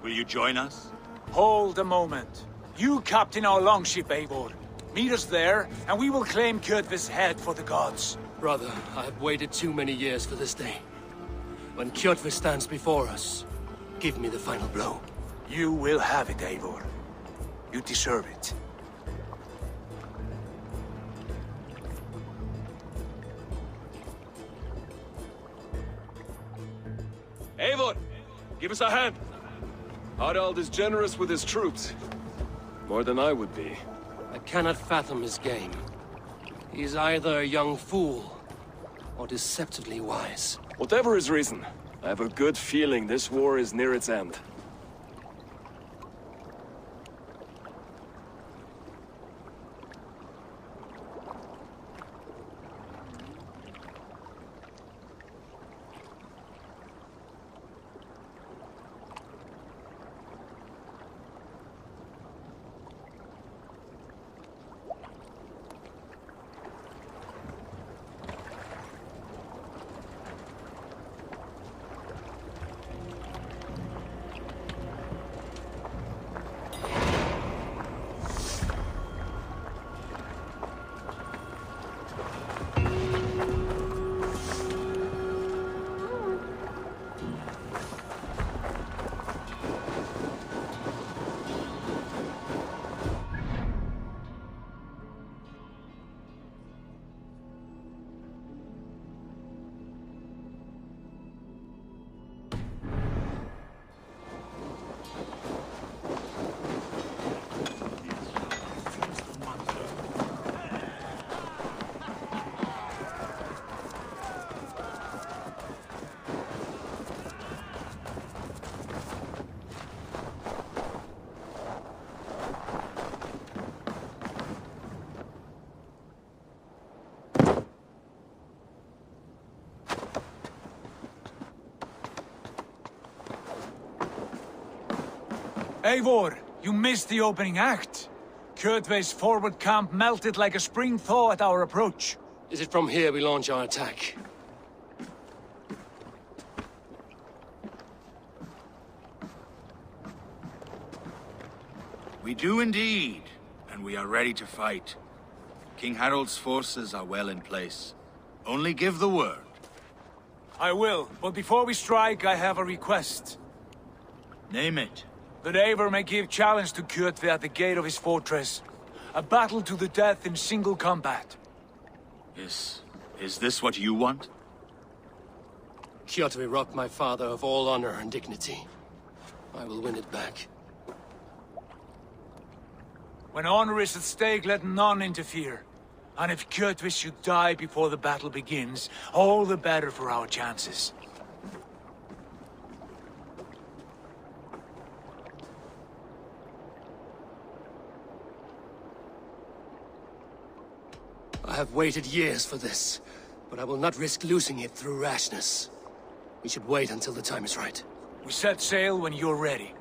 Will you join us? Hold a moment. You captain our longship, Eivor. Meet us there, and we will claim Kjotve's head for the gods. Brother, I have waited too many years for this day. When Kjotve stands before us, give me the final blow. You will have it, Eivor. You deserve it. Eivor, give us a hand. Harald is generous with his troops. More than I would be. I cannot fathom his game. He's either a young fool, or deceptively wise. Whatever his reason, I have a good feeling this war is near its end. Eivor, you missed the opening act. Kjotve's forward camp melted like a spring thaw at our approach. Is it from here we launch our attack? We do indeed, and we are ready to fight. King Harald's forces are well in place. Only give the word. I will, but before we strike, I have a request. Name it. That Eivor may give challenge to Kjotve at the gate of his fortress. A battle to the death in single combat. Is this what you want? Kjotve robbed my father of all honor and dignity. I will win it back. When honor is at stake, let none interfere. And if Kjotve should die before the battle begins, all the better for our chances. I have waited years for this, but I will not risk losing it through rashness. We should wait until the time is right. We set sail when you're ready.